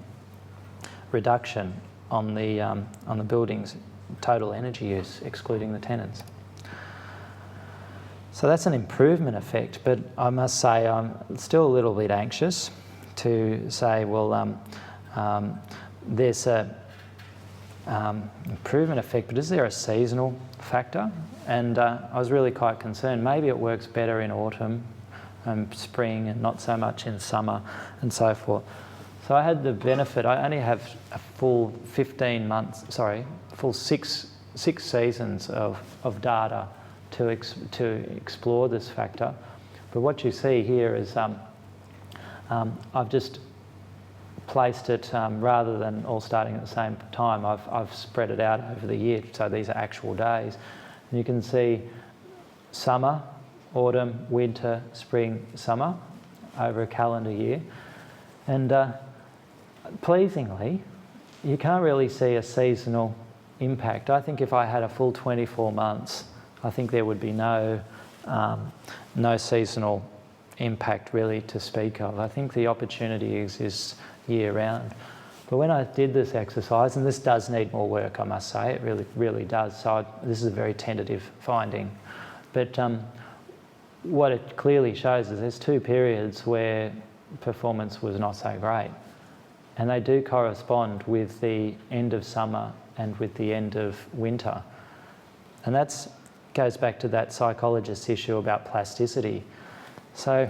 reduction on the building's total energy use, excluding the tenants. So that's an improvement effect, but I must say I'm still a little bit anxious to say, well, there's a improvement effect, but is there a seasonal factor? And I was really quite concerned. Maybe it works better in autumn and spring and not so much in summer and so forth. So I had the benefit, I only have a full 6 seasons of data to explore this factor. But what you see here is I've just placed it, rather than all starting at the same time, I've spread it out over the year, so these are actual days. And you can see summer, autumn, winter, spring, summer over a calendar year. And pleasingly, you can't really see a seasonal impact. I think if I had a full 24 months, I think there would be no seasonal impact really to speak of. I think the opportunity exists year round. But when I did this exercise, and this does need more work, I must say, it really, really does. So this is a very tentative finding. But what it clearly shows is there's 2 periods where performance was not so great. And they do correspond with the end of summer and with the end of winter. And that goes back to that psychologist's issue about plasticity. So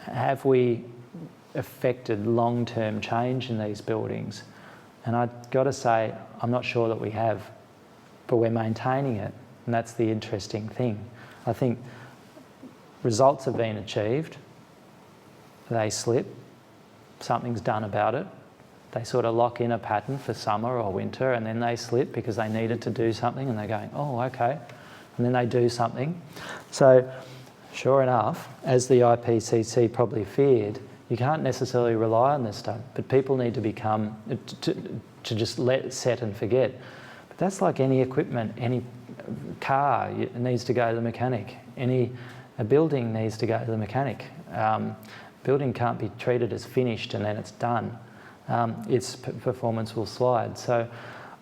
have we affected long-term change in these buildings? And I've got to say, I'm not sure that we have, but we're maintaining it. And that's the interesting thing. I think results have been achieved. They slip. Something's done about it. They sort of lock in a pattern for summer or winter and then they slip because they needed to do something and they're going, oh, okay. And then they do something. So sure enough, as the IPCC probably feared, you can't necessarily rely on this stuff, but people need to become, to just set and forget. But that's like any equipment, any car needs to go to the mechanic. A building needs to go to the mechanic. Building can't be treated as finished and then it's done. Its performance will slide. So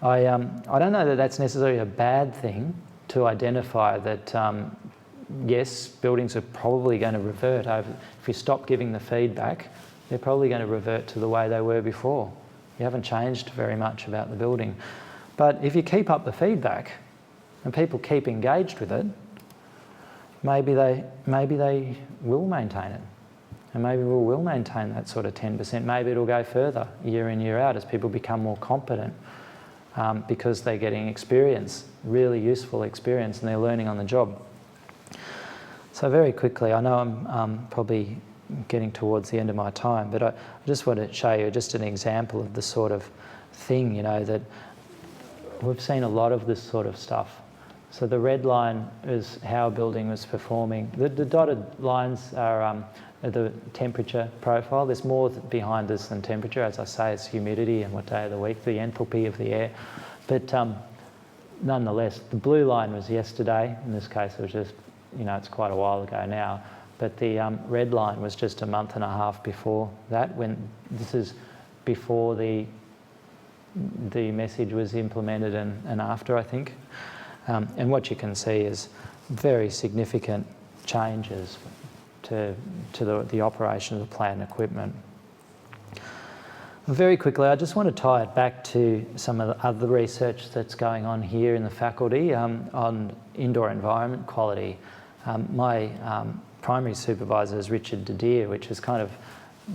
I don't know that that's necessarily a bad thing to identify that, yes, buildings are probably going to revert over. If you stop giving the feedback, they're probably going to revert to the way they were before. You haven't changed very much about the building. But if you keep up the feedback and people keep engaged with it, maybe they will maintain it. And maybe we will maintain that sort of 10%. Maybe it'll go further year in, year out as people become more competent because they're getting experience, really useful experience, and they're learning on the job. So very quickly, I know I'm probably getting towards the end of my time, but I just want to show you just an example of the sort of thing, you know, that we've seen a lot of this sort of stuff. So the red line is how a building was performing. The dotted lines are the temperature profile. There's more behind this than temperature. As I say, it's humidity and what day of the week, the enthalpy of the air. But nonetheless, the blue line was yesterday. In this case, it was just, you know, it's quite a while ago now. but the red line was just a month and a half before that, when this is before the message was implemented and after, I think. And what you can see is very significant changes to the operation of the plant and equipment. Very quickly, I just want to tie it back to some of the other research that's going on here in the faculty on indoor environment quality. My primary supervisor is Richard Didier, which is kind of,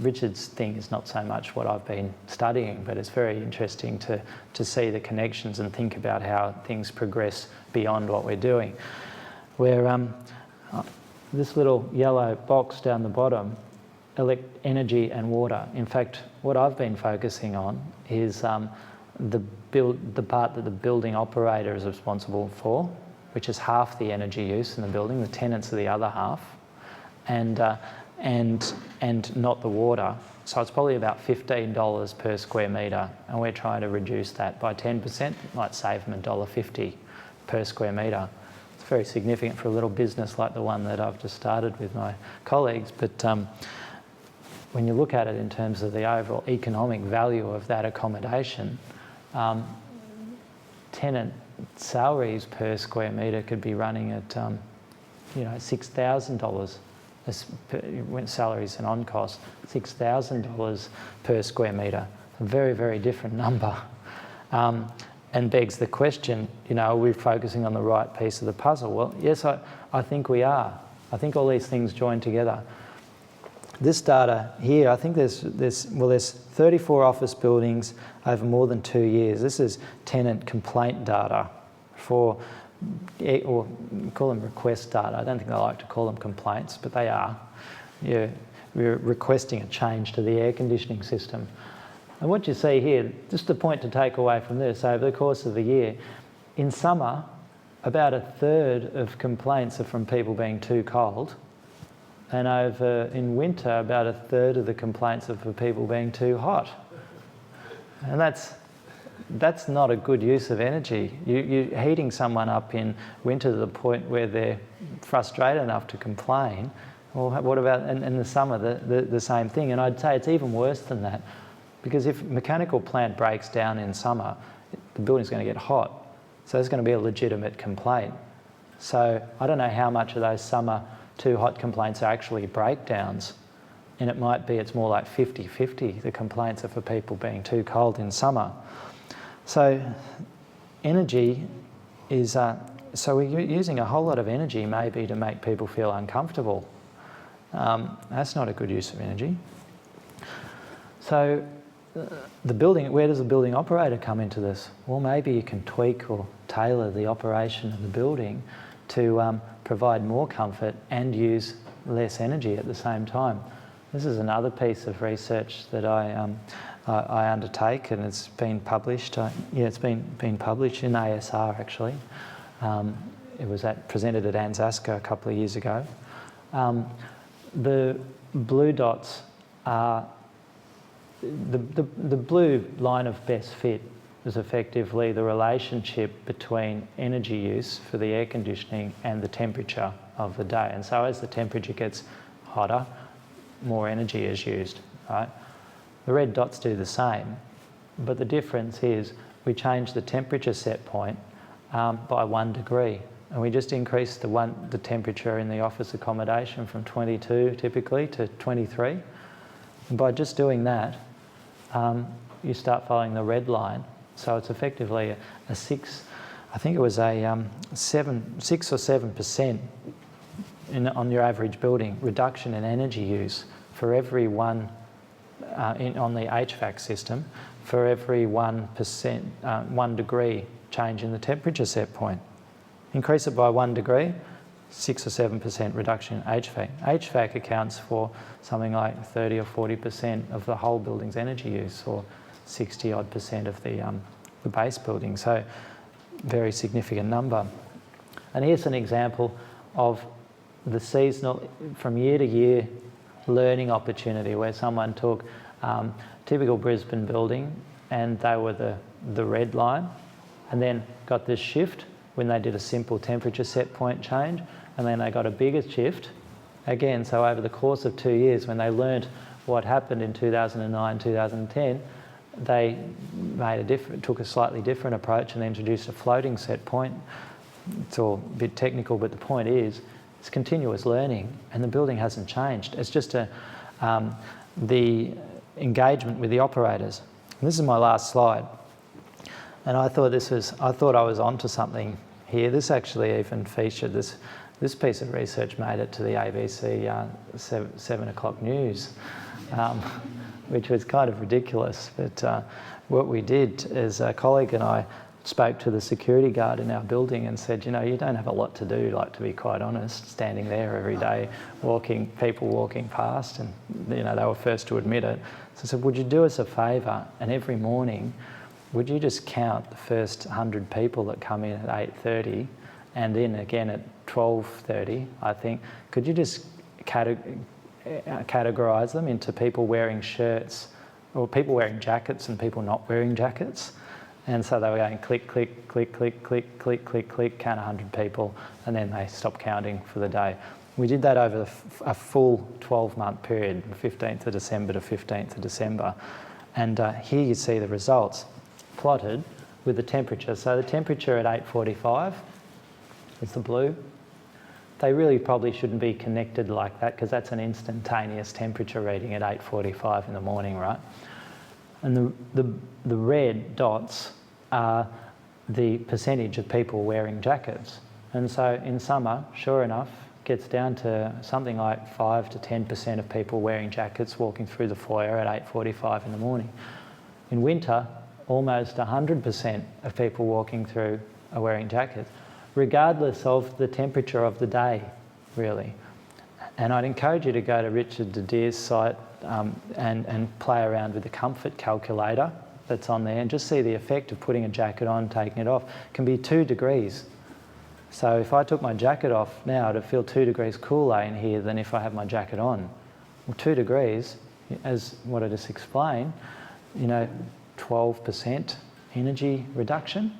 Richard's thing is not so much what I've been studying, but it's very interesting to see the connections and think about how things progress beyond what we're doing. Where this little yellow box down the bottom, energy and water. In fact, what I've been focusing on is the part that the building operator is responsible for, which is half the energy use in the building. The tenants are the other half, and not the water. So it's probably about $15 per square metre, and we're trying to reduce that by 10%. It might save them $1.50 per square metre. It's very significant for a little business like the one that I've just started with my colleagues, but when you look at it in terms of the overall economic value of that accommodation, tenant salaries per square metre could be running at $6,000. When salaries and on cost, $6,000 per square metre. A very, very different number. And begs the question, are we focusing on the right piece of the puzzle? Well, yes, I think we are. I think all these things join together. This data here, I think there's 34 office buildings over more than 2 years. This is tenant complaint data or call them request data. I don't think I like to call them complaints, but they are. We're requesting a change to the air conditioning system. And what you see here, just a point to take away from this, over the course of the year, in summer, about a third of complaints are from people being too cold. And in winter, about a third of the complaints are for people being too hot. And that's not a good use of energy. You're heating someone up in winter to the point where they're frustrated enough to complain. Well, what about in the summer, the same thing? And I'd say it's even worse than that, because if a mechanical plant breaks down in summer, the building's going to get hot. So there's going to be a legitimate complaint. So I don't know how much of those summer too hot complaints are actually breakdowns, and it might be it's more like 50-50. The complaints are for people being too cold in summer. So energy is, so we're using a whole lot of energy maybe to make people feel uncomfortable. That's not a good use of energy. So the building, where does the building operator come into this? Well, maybe you can tweak or tailor the operation of the building to provide more comfort and use less energy at the same time. This is another piece of research that I undertake, and it's been published. It's been published in ASR actually. It was presented at ANZASCO a couple of years ago. The blue dots are the blue line of best fit is effectively the relationship between energy use for the air conditioning and the temperature of the day. And so as the temperature gets hotter, more energy is used, right? The red dots do the same, but the difference is we change the temperature set point by 1 degree. And we just increase the temperature in the office accommodation from 22 typically to 23. And by just doing that, you start following the red line. So it's effectively a 6, I think it was a 6 or 7% on your average building reduction in energy use for every one on the HVAC system for every 1 degree change in the temperature set point. Increase it by 1 degree, 6 or 7% reduction in HVAC. HVAC accounts for something like 30 or 40% of the whole building's energy use, or 60-odd% of the base building. So very significant number. And here's an example of the seasonal, from year to year, learning opportunity where someone took typical Brisbane building and they were the red line, and then got this shift when they did a simple temperature set point change, and then they got a bigger shift Again, so over the course of 2 years, when they learnt what happened in 2009, 2010, they took a slightly different approach and introduced a floating set point. It's all a bit technical, but the point is, it's continuous learning, and the building hasn't changed. It's just the engagement with the operators. And this is my last slide, and I thought I was onto something here. This actually even featured this piece of research made it to the ABC 7 o'clock news, which was kind of ridiculous. But what we did is a colleague and I spoke to the security guard in our building and said, you know, you don't have a lot to do, like, to be quite honest, standing there every day, people walking past, and, you know, they were first to admit it. So I said, would you do us a favour, and every morning, would you just count the first 100 people that come in at 8:30 and then again at 12:30, I think, could you just categorise them into people wearing shirts, or people wearing jackets and people not wearing jackets? And so they were going click, click, click, click, click, click, click, click, count 100 people, and then they stopped counting for the day. We did that over a full 12-month period, 15th of December to 15th of December. And here you see the results plotted with the temperature. So the temperature at 8:45 is the blue. They really probably shouldn't be connected like that, because that's an instantaneous temperature reading at 8:45 in the morning, right? And the red dots are the percentage of people wearing jackets. And so in summer, sure enough, gets down to something like 5 to 10% of people wearing jackets walking through the foyer at 8:45 in the morning. In winter, almost 100% of people walking through are wearing jackets, regardless of the temperature of the day, really. And I'd encourage you to go to Richard de Deer's site and play around with the comfort calculator that's on there, and just see the effect of putting a jacket on, taking it off. It can be 2 degrees. So if I took my jacket off now, it'd feel 2 degrees cooler in here than if I have my jacket on. Well, 2 degrees, as what I just explained, you know, 12% energy reduction.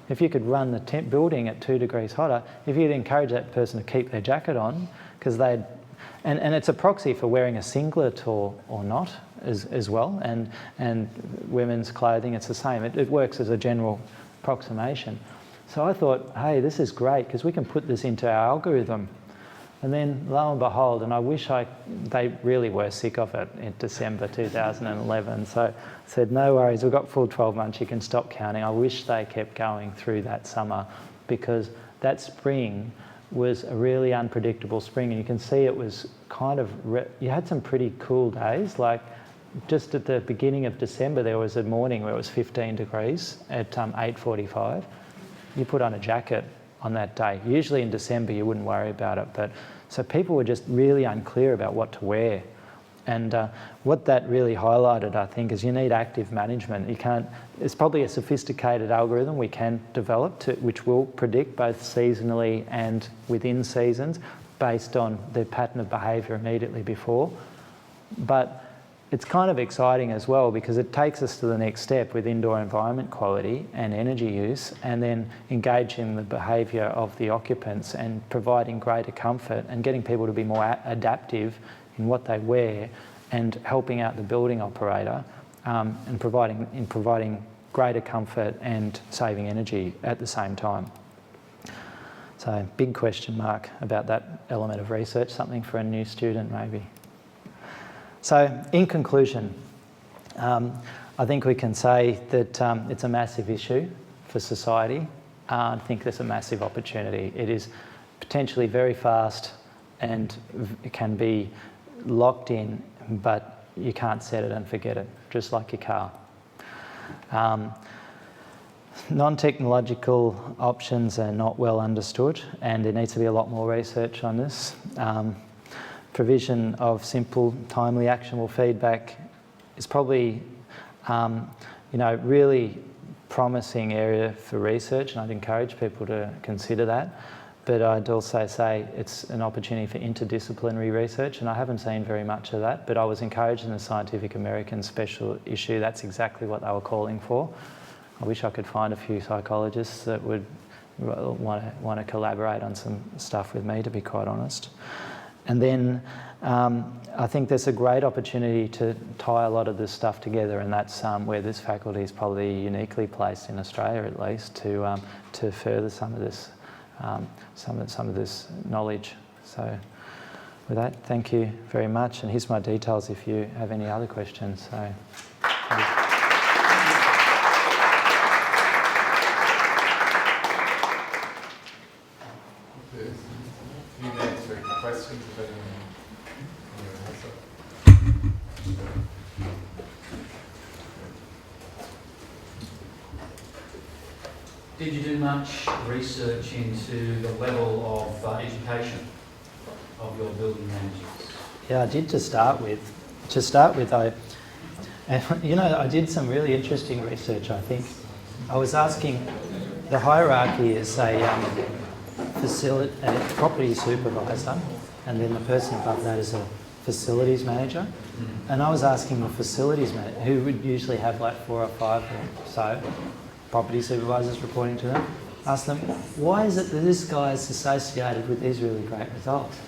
If you could run the building at 2 degrees hotter, if you'd encourage that person to keep their jacket on, because they'd, and it's a proxy for wearing a singlet or not as well, and women's clothing, it's the same. It works as a general approximation. So I thought, hey, this is great, because we can put this into our algorithm. And then lo and behold, and I wish they really were sick of it in December 2011. So I said, no worries, we've got full 12 months, you can stop counting. I wish they kept going through that summer, because that spring was a really unpredictable spring. And you can see it was kind of, you had some pretty cool days. Like just at the beginning of December, there was a morning where it was 15 degrees at 8:45. You put on a jacket on that day. Usually in December you wouldn't worry about it, but so people were just really unclear about what to wear. And what that really highlighted, I think, is you need active management. You can't, it's probably a sophisticated algorithm we can develop which will predict both seasonally and within seasons based on the pattern of behaviour immediately before. But it's kind of exciting as well, because it takes us to the next step with indoor environment quality and energy use, and then engaging the behaviour of the occupants and providing greater comfort and getting people to be more adaptive in what they wear, and helping out the building operator and providing greater comfort and saving energy at the same time. So big question mark about that element of research, something for a new student maybe. So in conclusion, I think we can say that it's a massive issue for society. I think there's a massive opportunity. It is potentially very fast and it can be locked in, but you can't set it and forget it, just like your car. Non-technological options are not well understood, and there needs to be a lot more research on this. Provision of simple, timely, actionable feedback is probably, really promising area for research, and I'd encourage people to consider that. But I'd also say it's an opportunity for interdisciplinary research, and I haven't seen very much of that, but I was encouraged in the Scientific American special issue. That's exactly what they were calling for. I wish I could find a few psychologists that would want to collaborate on some stuff with me, to be quite honest. And then I think there's a great opportunity to tie a lot of this stuff together, and that's where this faculty is probably uniquely placed in Australia, at least, to further some of this knowledge. So, with that, thank you very much, and here's my details if you have any other questions. So. Did you do much research into the level of education of your building managers? Yeah, I did to start with. I did some really interesting research, I think. I was asking, the hierarchy is a property supervisor, and then the person above that is a facilities manager. And I was asking the facilities manager, who would usually have like 4 or 5 or so property supervisors reporting to them, asked them, why is it that this guy is associated with these really great results?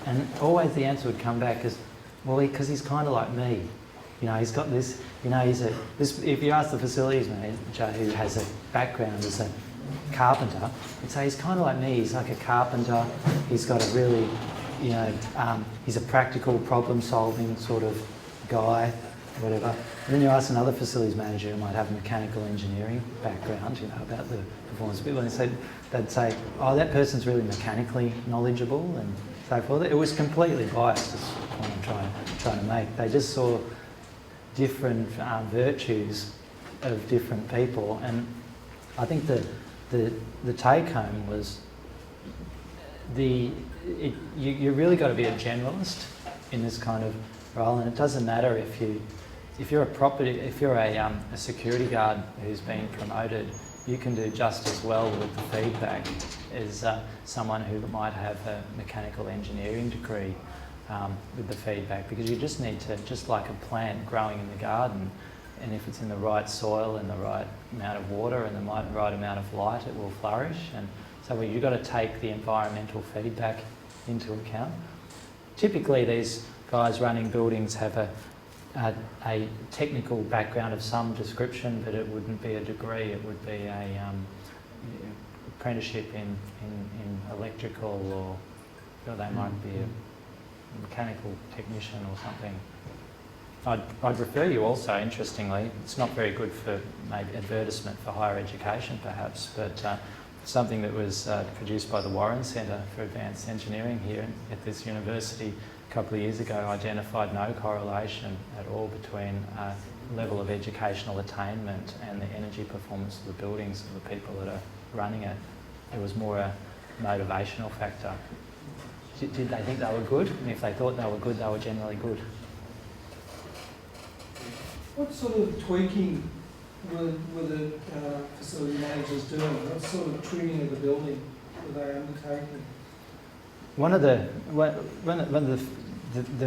And always the answer would come back as, well, because he's kind of like me. He's got this, if you ask the facilities manager who has a background as a carpenter, he'd say he's kind of like me. He's like a carpenter. He's got a really, he's a practical problem-solving sort of guy, whatever. And then you ask another facilities manager who might have a mechanical engineering background, about the performance of people, and they'd say, oh, that person's really mechanically knowledgeable and so forth. It was completely biased, is what I'm trying to make. They just saw different virtues of different people, and I think the take home was you really got to be a generalist in this kind of role, and it doesn't matter if you're a security guard who's been promoted, you can do just as well with the feedback as someone who might have a mechanical engineering degree with the feedback, because you just need to, just like a plant growing in the garden, and if it's in the right soil and the right amount of water and the right amount of light, it will flourish. And so you've got to take the environmental feedback into account. Typically these guys running buildings have a technical background of some description, but it wouldn't be a degree, it would be a apprenticeship in electrical, or they might be a mechanical technician or something. I'd refer you also, interestingly, it's not very good for maybe advertisement for higher education perhaps, but something that was produced by the Warren Centre for Advanced Engineering here at this university a couple of years ago identified no correlation at all between level of educational attainment and the energy performance of the buildings of the people that are running it. It was more a motivational factor. Did they think they were good? And if they thought they were good, they were generally good. What sort of tweaking were the facility managers doing? What sort of trimming of the building were they undertaking? One of the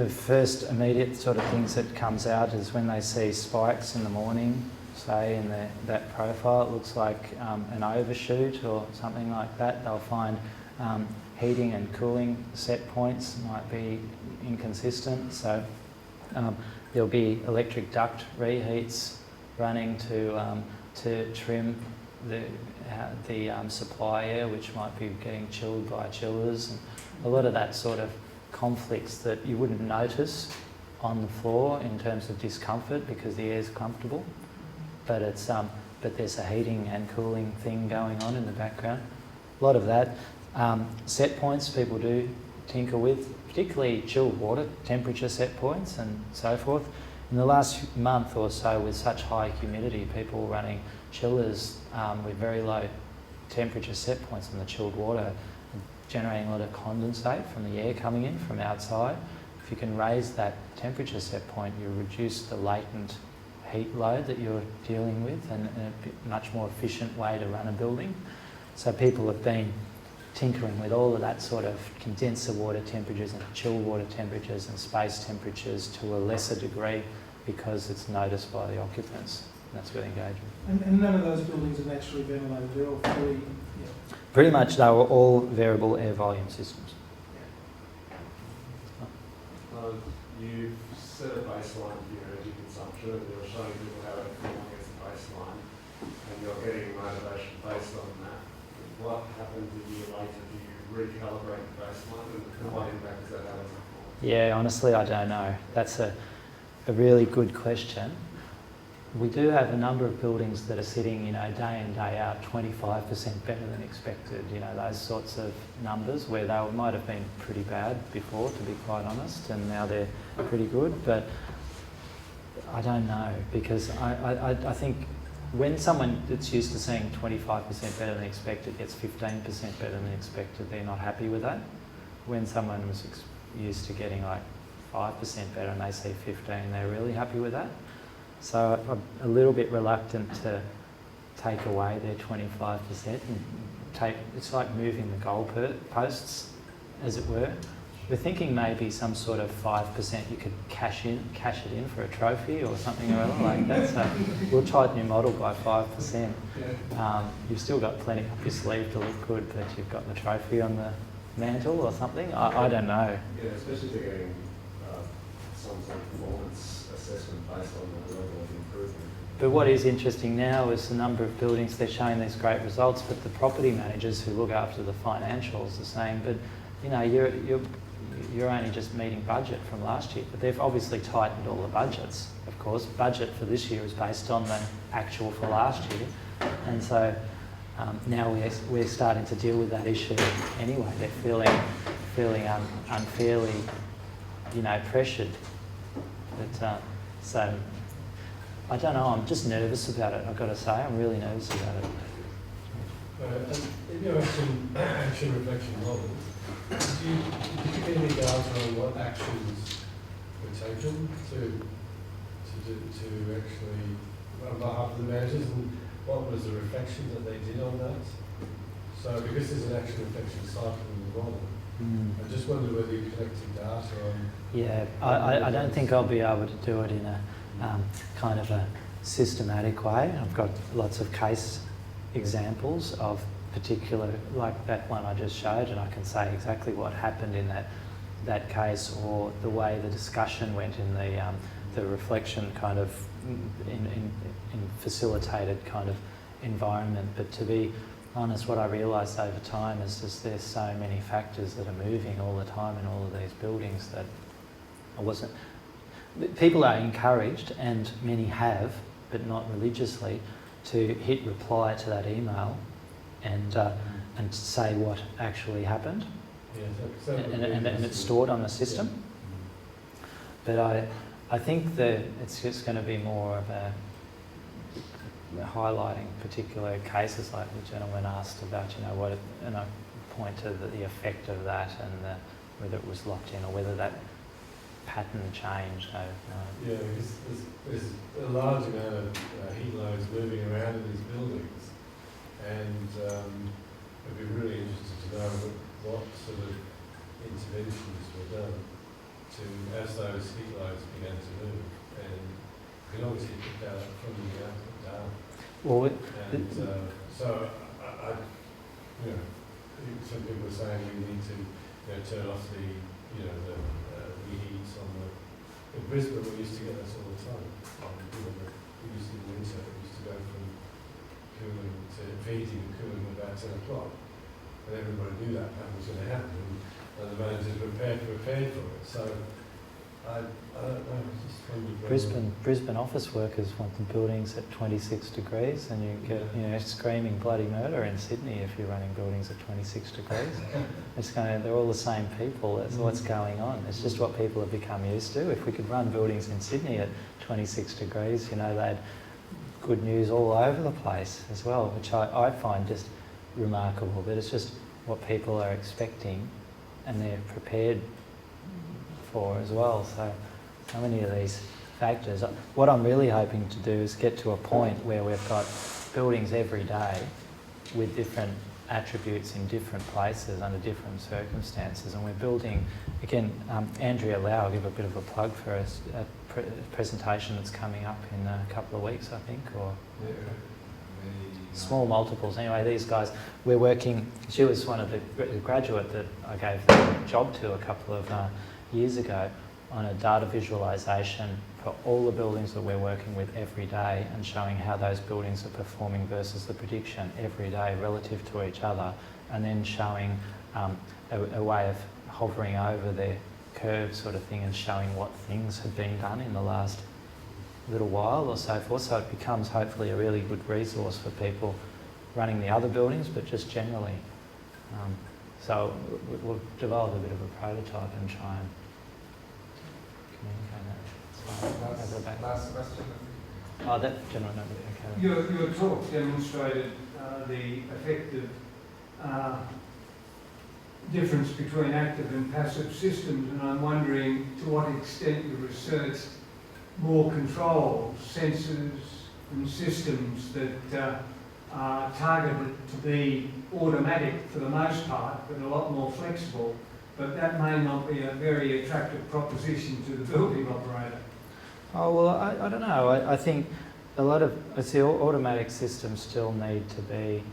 first immediate sort of things that comes out is when they see spikes in the morning, say in that profile, it looks like an overshoot or something like that. They'll find heating and cooling set points might be inconsistent, so there'll be electric duct reheats running to trim the supply air, which might be getting chilled by chillers, and a lot of that sort of conflicts that you wouldn't notice on the floor in terms of discomfort because the air's comfortable, but there's a heating and cooling thing going on in the background. A lot of that. Set points people do tinker with, particularly chilled water temperature set points and so forth. In the last month or so, with such high humidity, people running chillers with very low temperature set points on the chilled water, generating a lot of condensate from the air coming in from outside. If you can raise that temperature set point, you reduce the latent heat load that you're dealing with, and a much more efficient way to run a building. So people have been tinkering with all of that sort of condenser water temperatures and chilled water temperatures and space temperatures to a lesser degree because it's noticed by the occupants. And that's really engaging. And none of those buildings are naturally ventilated, they're all fully... Yeah. Pretty much they were all variable air volume systems. You've set a baseline for your energy consumption and you're showing people how to perform against the baseline and you're getting motivation based on that. What happens a year later? Do you recalibrate the baseline and what impact does that have on performance? Yeah, honestly, I don't know. That's a really good question. We do have a number of buildings that are sitting, day in, day out, 25% better than expected. Those sorts of numbers where they might have been pretty bad before, to be quite honest, and now they're pretty good. But I don't know, because I think when someone that's used to seeing 25% better than expected gets 15% better than expected, they're not happy with that. When someone was used to getting like 5% better and they see 15, they're really happy with that. So I'm a little bit reluctant to take away their 25% and it's like moving the goal posts, as it were. We're thinking maybe some sort of 5% you could cash it in for a trophy or something or other like that. So we'll tighten your model by 5%. You've still got plenty up your sleeve to look good, but you've got the trophy on the mantle or something. I don't know. Yeah, especially if you're getting some sort of performance assessment based on the level of improvement. But what is interesting now is the number of buildings, they're showing these great results, but the property managers who look after the financials are saying, but you're only just meeting budget from last year. But they've obviously tightened all the budgets. Of course, budget for this year is based on the actual for last year. And so now we're starting to deal with that issue anyway. They're feeling unfairly, pressured. But, so, I don't know, I'm just nervous about it, I've got to say. I'm really nervous about it. And in your action reflection model, did you get any data on what actions were taken to actually, on behalf of the managers, and what was the reflection that they did on that? So, because there's an action reflection cycle in the model, I just wondered whether you collected data on... Yeah, I don't think I'll be able to do it in a kind of a systematic way. I've got lots of case examples of particular, like that one I just showed, and I can say exactly what happened in that case, or the way the discussion went in the reflection kind of in facilitated kind of environment. But to be honest, what I realised over time is just there's so many factors that are moving all the time in all of these buildings that people are encouraged, and many have, but not religiously, to hit reply to that email and say what actually happened. Yeah, and it's stored on the system. Yeah. But I think that it's just going to be more of a highlighting particular cases, like the gentleman asked about, and I pointed to the effect of that and whether it was locked in or whether that pattern changed. Yeah, because there's a large amount of heat loads moving around in these buildings, and I'd be really interested to know what sort of interventions were done as those heat loads began to move, and you can obviously pick that up from the output down. Well, so some people are saying we need to turn off the reheats on in Brisbane. We used to get this all the time. We used to, in winter, we used to go from cooling to heating and cooling about 10 o'clock, and everybody knew that was going to happen, and the managers were prepared for it. So I don't know. Brisbane office workers want the buildings at 26 degrees, and you get screaming bloody murder in Sydney if you're running buildings at 26 degrees. They're all the same people. That's what's going on. It's just what people have become used to. If we could run buildings in Sydney at 26 degrees, they'd good news all over the place as well, which I find just remarkable. But it's just what people are expecting, and they're prepared for as well. So many of these factors. What I'm really hoping to do is get to a point where we've got buildings every day with different attributes in different places under different circumstances, and we're building, again, Andrea Lau, I'll give a bit of a plug for a presentation that's coming up in a couple of weeks, I think, or small multiples. Anyway, these guys, we're working, she was one of the graduate that I gave the job to a couple of years ago on a data visualisation for all the buildings that we're working with every day and showing how those buildings are performing versus the prediction every day relative to each other, and then showing a way of hovering over their curve sort of thing and showing what things have been done in the last little while or so forth. So it becomes hopefully a really good resource for people running the other buildings, but just generally. So we'll develop a bit of a prototype and try and communicate that. So, over the back. Last question. Oh, that gentleman over there, okay. Your talk demonstrated the effective difference between active and passive systems, and I'm wondering to what extent you researched more controls, sensors and systems that are targeted to be automatic for the most part, but a lot more flexible, but that may not be a very attractive proposition to the building operator. Oh, well, I don't know. I think a lot of, automatic systems still need to be,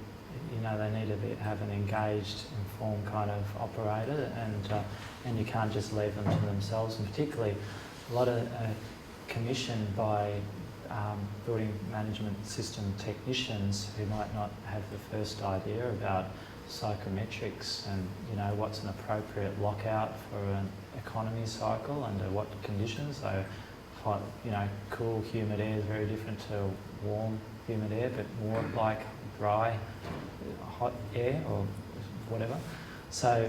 you know, they need to have an engaged, informed kind of operator, and you can't just leave them to themselves, and particularly a lot of commissioned by building management system technicians who might not have the first idea about psychrometrics and, you know, what's an appropriate lockout for an economy cycle under what conditions. So, hot, you know, cool, humid air is very different to warm, humid air, but more like dry, hot air or whatever. So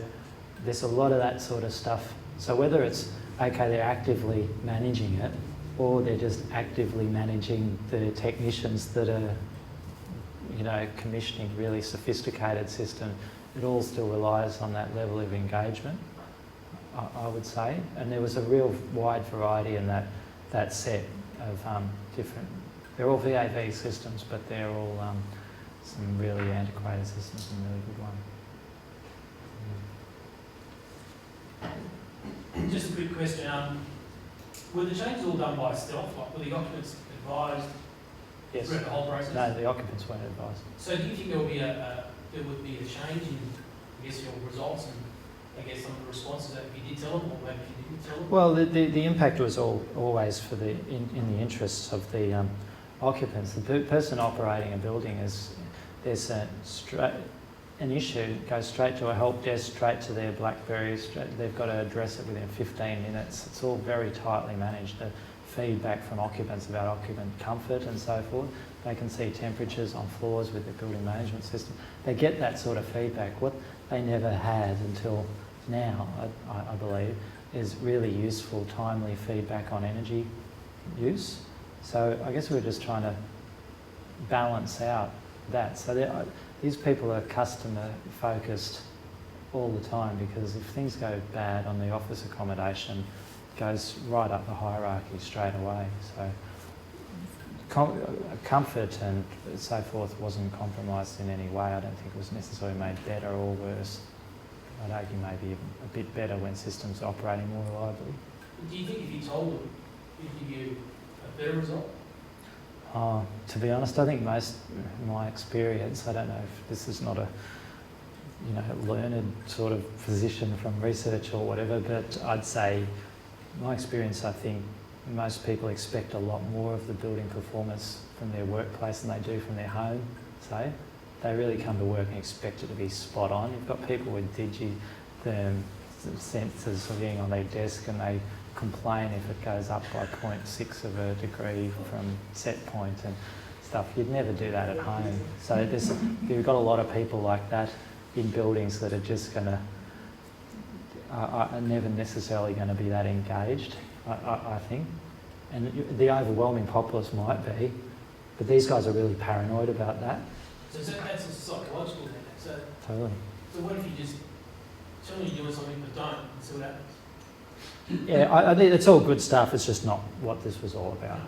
there's a lot of that sort of stuff. So whether it's, okay, they're actively managing it, or they're just actively managing the technicians that are, you know, commissioning really sophisticated systems, it all still relies on that level of engagement, I would say. And there was a real wide variety in that set of different, they're all VAV systems, but they're all some really antiquated systems and really good ones. Just a quick question. Were the changes all done by stealth? Like, were the occupants advised Yes. throughout the whole process? No, the occupants weren't advised. So do you think there would be a change in, I guess, your results and, I guess, some of the responses that if you did tell them, or maybe if you didn't tell them? Well, the impact was always for in the interests of the occupants. The person operating a building there's an issue, goes straight to a help desk, straight to their BlackBerry, they've got to address it within 15 minutes. It's all very tightly managed. The feedback from occupants about occupant comfort and so forth. They can see temperatures on floors with the building management system. They get that sort of feedback. What they never had until now, I believe, is really useful, timely feedback on energy use. So I guess we're just trying to balance out that. So these people are customer focused all the time, because if things go bad on the office accommodation, it goes right up the hierarchy straight away. So comfort and so forth wasn't compromised in any way. I don't think it was necessarily made better or worse. I'd argue maybe a bit better when systems are operating more reliably. Do you think if you told them, it'd give you a better result? To be honest, I think in my experience, I don't know if this is not a, you know, learned sort of position from research or whatever, but I'd say, my experience, I think most people expect a lot more of the building performance from their workplace than they do from their home, say. They really come to work and expect it to be spot on. You've got people with sensors being on their desk, and they complain if it goes up by 0.6 of a degree from set point and stuff. You'd never do that at home. So you've got a lot of people like that in buildings that are just going to, are never necessarily going to be that engaged, I think. And the overwhelming populace might be, but these guys are really paranoid about that. So that's psychological then. So Totally. So what if you just tell me you're doing something but don't and see what happens? Yeah, I think it's all good stuff. It's just not what this was all about.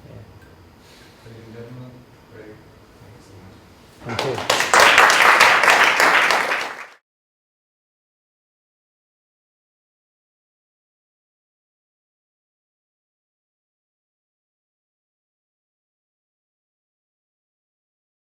Yeah. Ladies and gentlemen, great. Thank you so much. Thank you.